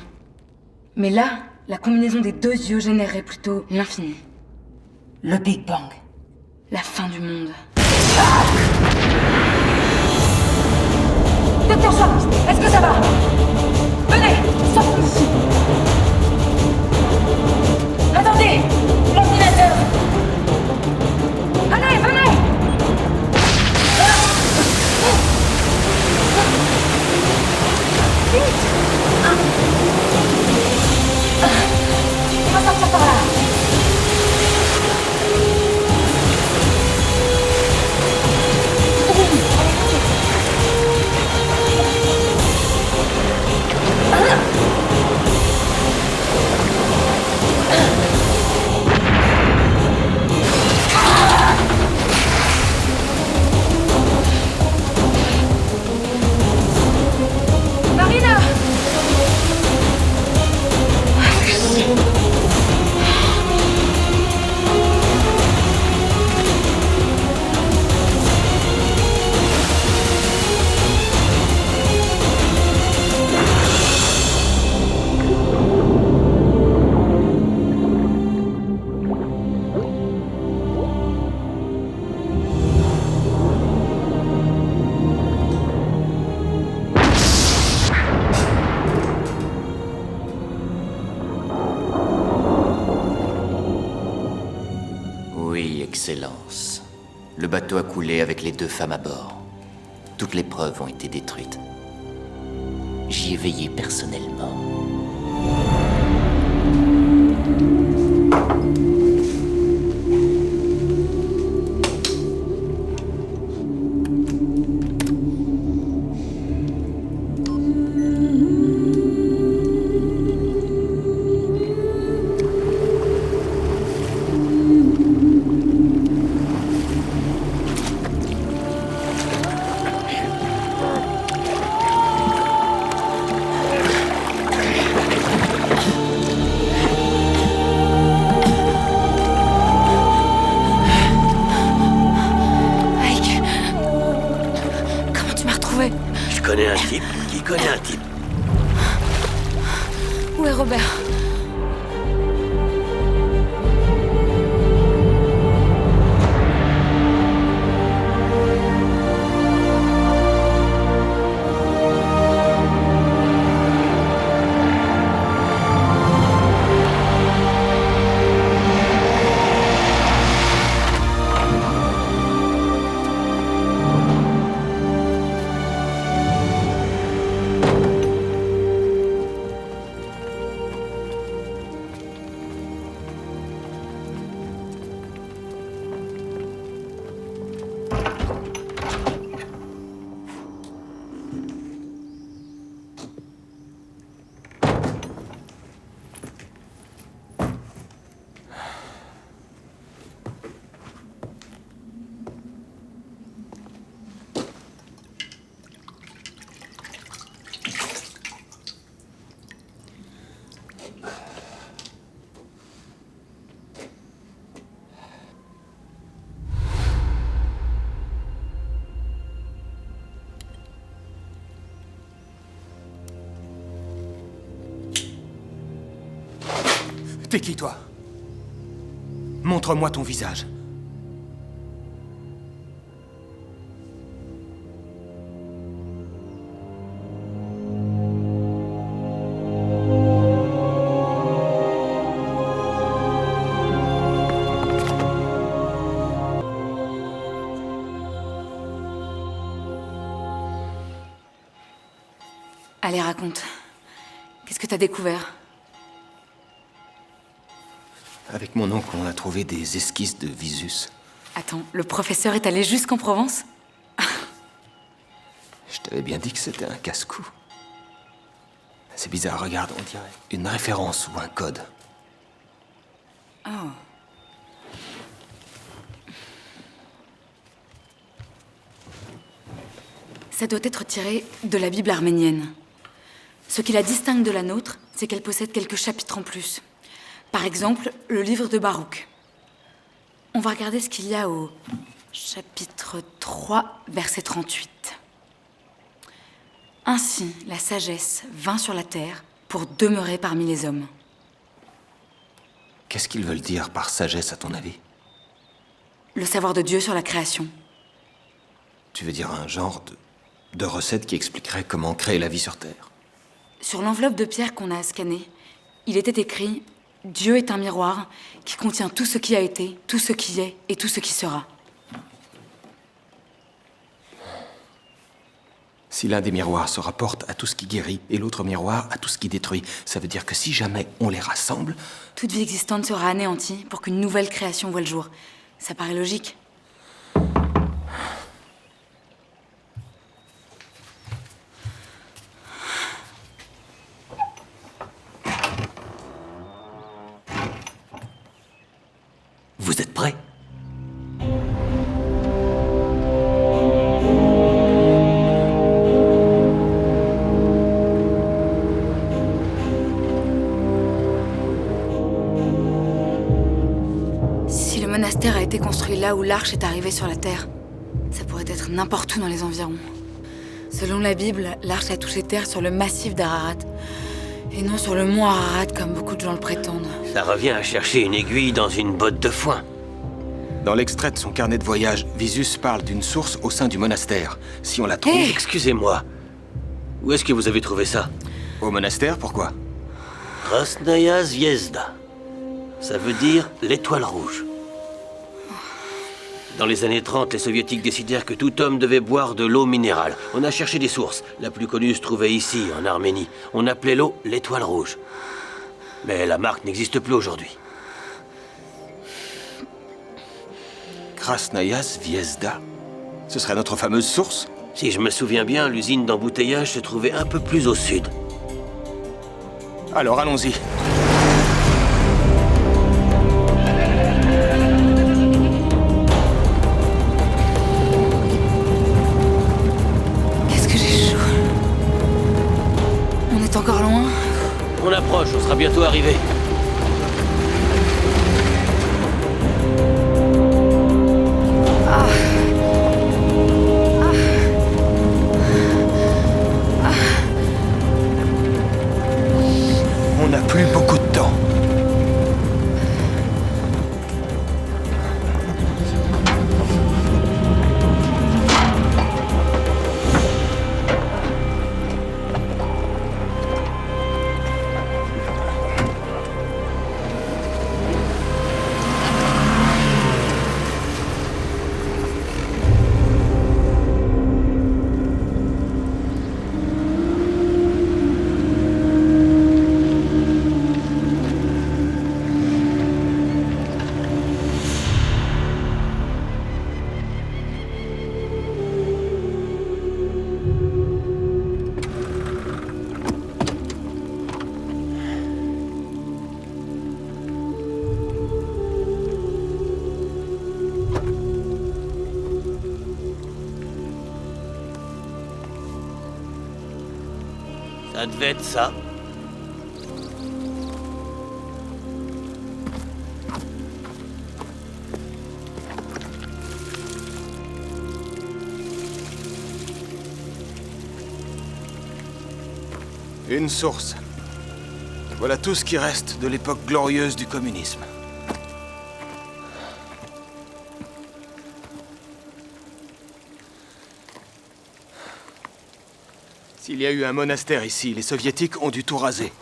Speaker 2: Mais là, la combinaison des 2 yeux générerait plutôt l'infini.
Speaker 7: Le Big Bang.
Speaker 2: La fin du monde.
Speaker 7: Docteur Schwartz, est-ce que ça va? Venez, sortons d'ici. Attendez, l'ordinateur. Allez, venez. Vite. On va sortir par là.
Speaker 2: Marina!
Speaker 11: Oui, Excellence. Le bateau a coulé avec les 2 femmes à bord. Toutes les preuves ont été détruites. J'y ai veillé personnellement. Connais un type.
Speaker 2: Où est Robert?
Speaker 9: T'es qui, toi? Montre-moi ton visage.
Speaker 2: Allez, raconte. Qu'est-ce que t'as découvert?
Speaker 9: Avec mon oncle, on a trouvé des esquisses de Visus.
Speaker 2: Attends, le professeur est allé jusqu'en Provence?
Speaker 9: Je t'avais bien dit que c'était un casse-cou. C'est bizarre, regarde, on dirait une référence ou un code.
Speaker 2: Oh. Ça doit être tiré de la Bible arménienne. Ce qui la distingue de la nôtre, c'est qu'elle possède quelques chapitres en plus. Par exemple, le livre de Baruch. On va regarder ce qu'il y a au chapitre 3, verset 38. Ainsi, la sagesse vint sur la terre pour demeurer parmi les hommes.
Speaker 9: Qu'est-ce qu'ils veulent dire par sagesse, à ton avis?
Speaker 2: Le savoir de Dieu sur la création.
Speaker 9: Tu veux dire un genre de recette qui expliquerait comment créer la vie sur Terre?
Speaker 2: Sur l'enveloppe de pierre qu'on a scannée, il était écrit « Dieu est un miroir qui contient tout ce qui a été, tout ce qui est et tout ce qui sera ».
Speaker 9: Si l'un des miroirs se rapporte à tout ce qui guérit et l'autre miroir à tout ce qui détruit, ça veut dire que si jamais on les rassemble...
Speaker 2: Toute vie existante sera anéantie pour qu'une nouvelle création voie le jour. Ça paraît logique.
Speaker 11: Vous êtes prêts?
Speaker 2: Si le monastère a été construit là où l'arche est arrivée sur la terre, ça pourrait être n'importe où dans les environs. Selon la Bible, l'arche a touché terre sur le massif d'Ararat, et non sur le mont Ararat comme beaucoup de gens le prétendent.
Speaker 11: Ça revient à chercher une aiguille dans une botte de foin.
Speaker 9: Dans l'extrait de son carnet de voyage, Visus parle d'une source au sein du monastère. Si on la trouve...
Speaker 11: Hey, excusez-moi. Où est-ce que vous avez trouvé ça?
Speaker 9: Au monastère, pourquoi?
Speaker 11: Krasnaya Zvezda. Ça veut dire l'étoile rouge. Dans les années 30, les soviétiques décidèrent que tout homme devait boire de l'eau minérale. On a cherché des sources. La plus connue se trouvait ici, en Arménie. On appelait l'eau l'étoile rouge. Mais la marque n'existe plus aujourd'hui.
Speaker 9: Krasnaya Zvezda. Ce serait notre fameuse source?
Speaker 11: Si je me souviens bien, l'usine d'embouteillage se trouvait un peu plus au sud.
Speaker 9: Alors allons-y.
Speaker 2: Qu'est-ce que j'ai chaud. On est encore loin?
Speaker 11: On approche, on sera bientôt arrivé.
Speaker 9: On n'a plus beaucoup de temps.
Speaker 11: Ça devait être ça.
Speaker 9: Une source. Voilà tout ce qui reste de l'époque glorieuse du communisme. S'il y a eu un monastère ici, les soviétiques ont dû tout raser.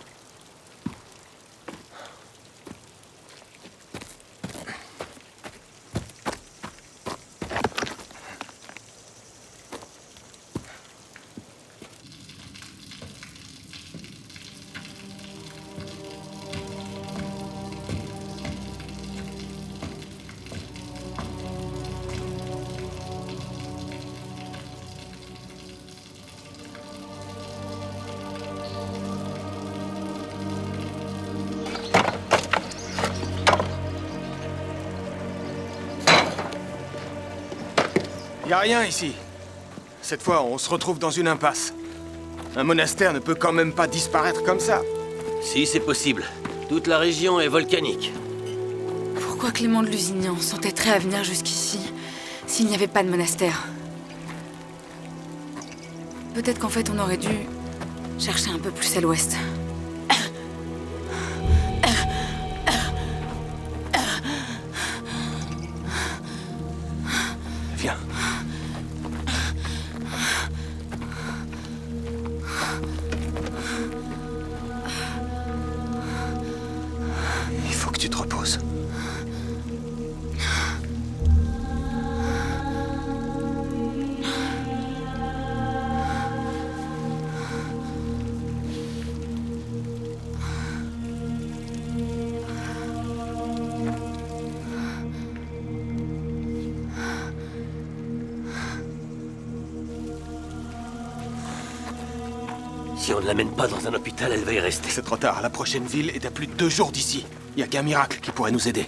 Speaker 9: Y a rien ici. Cette fois, on se retrouve dans une impasse. Un monastère ne peut quand même pas disparaître comme ça.
Speaker 11: Si, c'est possible. Toute la région est volcanique.
Speaker 2: Pourquoi Clément de Lusignan s'entêterait à venir jusqu'ici s'il n'y avait pas de monastère? Peut-être qu'en fait on aurait dû chercher un peu plus à l'ouest.
Speaker 9: Viens. Il faut que tu te reposes.
Speaker 11: Si on ne l'amène pas dans un hôpital, elle va y rester.
Speaker 9: C'est trop tard. La prochaine ville est à plus de 2 jours d'ici. Il n'y a qu'un miracle qui pourrait nous aider.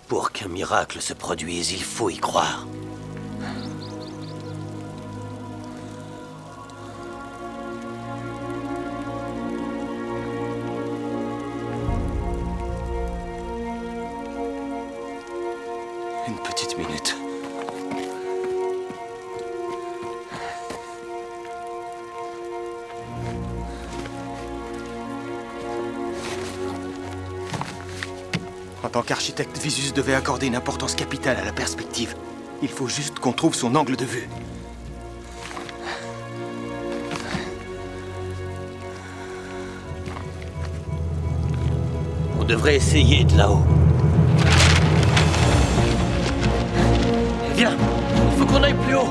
Speaker 11: Pour qu'un miracle se produise, il faut y croire.
Speaker 9: Une petite minute. En tant qu'architecte, Visus devait accorder une importance capitale à la perspective. Il faut juste qu'on trouve son angle de vue.
Speaker 11: On devrait essayer de là-haut. Viens, il faut qu'on aille plus haut.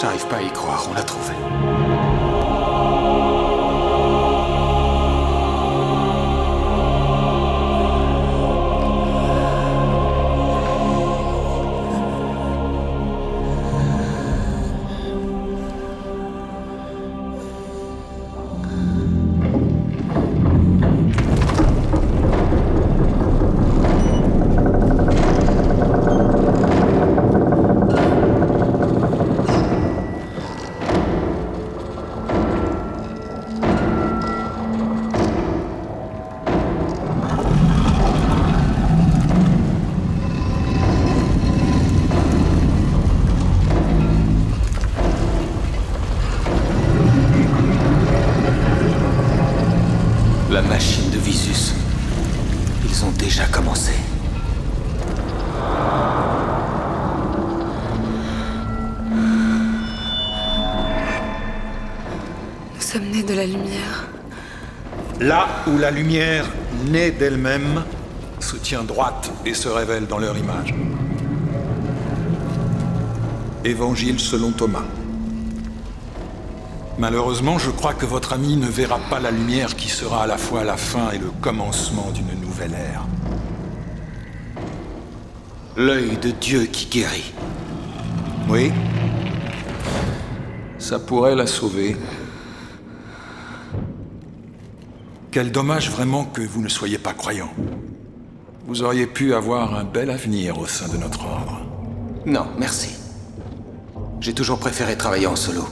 Speaker 9: J'arrive pas à y croire, on l'a trouvé. La machine de Visus. Ils ont déjà commencé.
Speaker 2: Nous sommes nés de la lumière.
Speaker 10: Là où la lumière, née d'elle-même, se tient droite et se révèle dans leur image. Évangile selon Thomas. Malheureusement, je crois que votre ami ne verra pas la lumière qui sera à la fois la fin et le commencement d'une nouvelle ère.
Speaker 9: L'œil de Dieu qui guérit.
Speaker 10: Oui. Ça pourrait la sauver. Quel dommage vraiment que vous ne soyez pas croyant. Vous auriez pu avoir un bel avenir au sein de notre ordre.
Speaker 9: Non, merci. J'ai toujours préféré travailler en solo.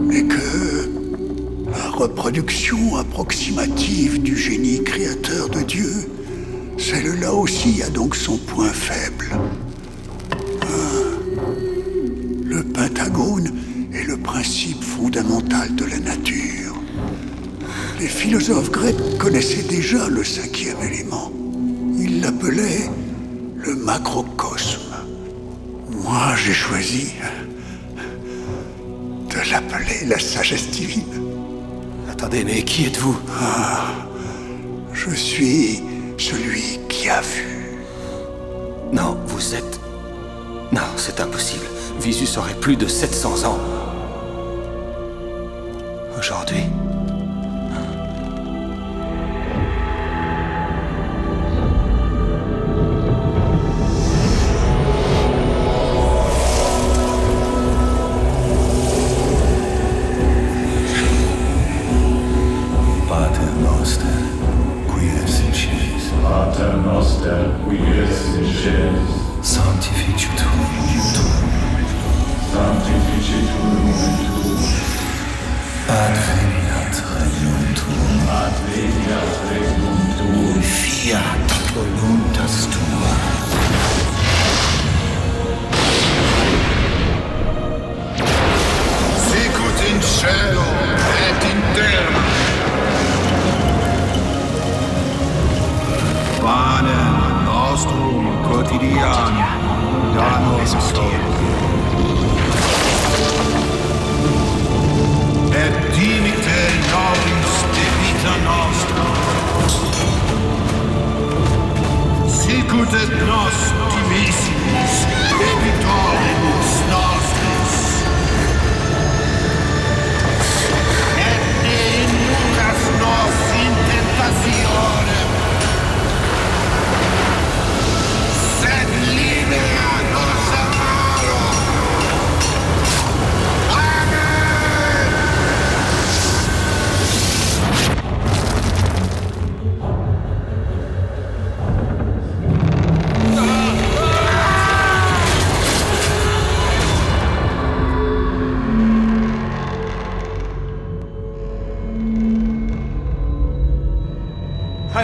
Speaker 14: N'est que la reproduction approximative du génie créateur de Dieu. Celle-là aussi a donc son point faible. Le pentagone est le principe fondamental de la nature. Les philosophes grecs connaissaient déjà le cinquième élément. Ils l'appelaient le macrocosme. Moi, j'ai choisi de l'appeler la sagesse divine.
Speaker 9: Attendez, mais qui êtes-vous?
Speaker 14: Je suis celui qui a vu.
Speaker 9: Non, vous êtes... Non, c'est impossible. Visus aurait plus de 700 ans. Aujourd'hui...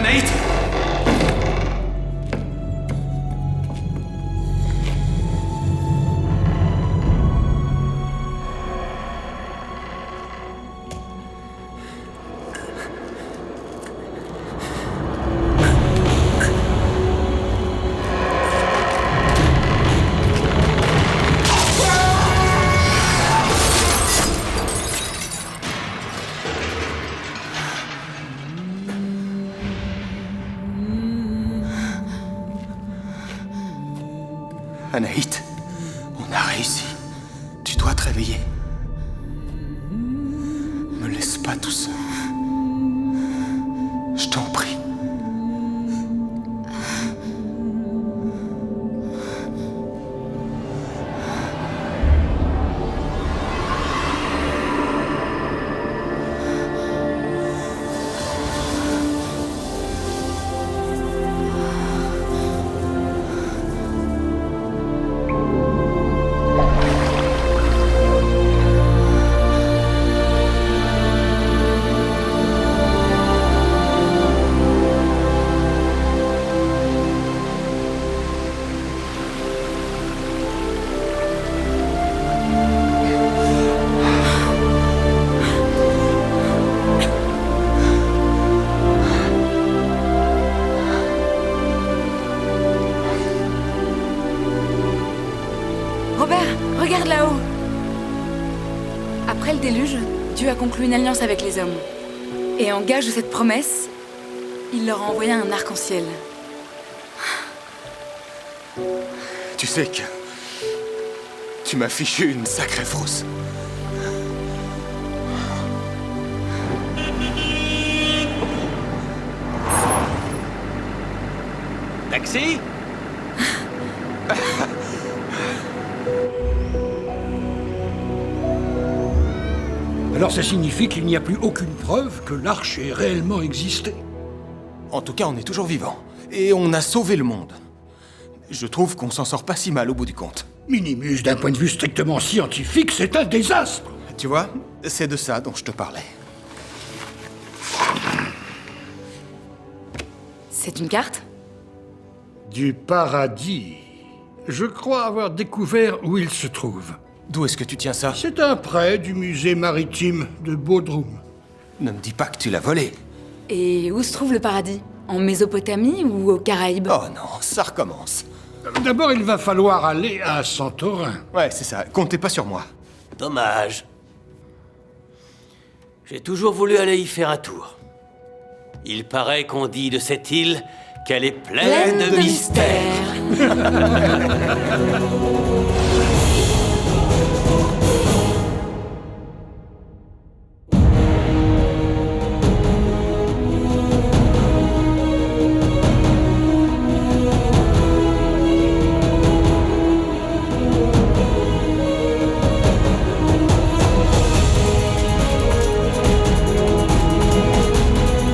Speaker 9: Anaït! Anaït, on a réussi. Tu dois te réveiller. Me laisse pas tout seul. Je t'en prie.
Speaker 2: Regarde là-haut. Après le déluge, Dieu a conclu une alliance avec les hommes. Et en gage de cette promesse, il leur a envoyé un arc-en-ciel.
Speaker 9: Tu sais que... tu m'as fichu une sacrée frousse.
Speaker 11: Taxi?
Speaker 1: Alors ça signifie qu'il n'y a plus aucune preuve que l'arche ait réellement existé.
Speaker 9: En tout cas, on est toujours vivant. Et on a sauvé le monde. Je trouve qu'on s'en sort pas si mal au bout du compte.
Speaker 1: Minimus, d'un point de vue strictement scientifique, c'est un désastre.
Speaker 9: Tu vois, c'est de ça dont je te parlais.
Speaker 2: C'est une carte?
Speaker 1: Du paradis. Je crois avoir découvert où il se trouve.
Speaker 9: D'où est-ce que tu tiens ça?
Speaker 1: C'est un prêt du musée maritime de Bodrum.
Speaker 9: Ne me dis pas que tu l'as volé.
Speaker 2: Et où se trouve le paradis? En Mésopotamie ou aux Caraïbes?
Speaker 9: Oh non, ça recommence.
Speaker 1: D'abord, il va falloir aller à Santorin.
Speaker 9: Ouais, c'est ça. Comptez pas sur moi.
Speaker 11: Dommage. J'ai toujours voulu aller y faire un tour. Il paraît qu'on dit de cette île qu'elle est pleine de mystères.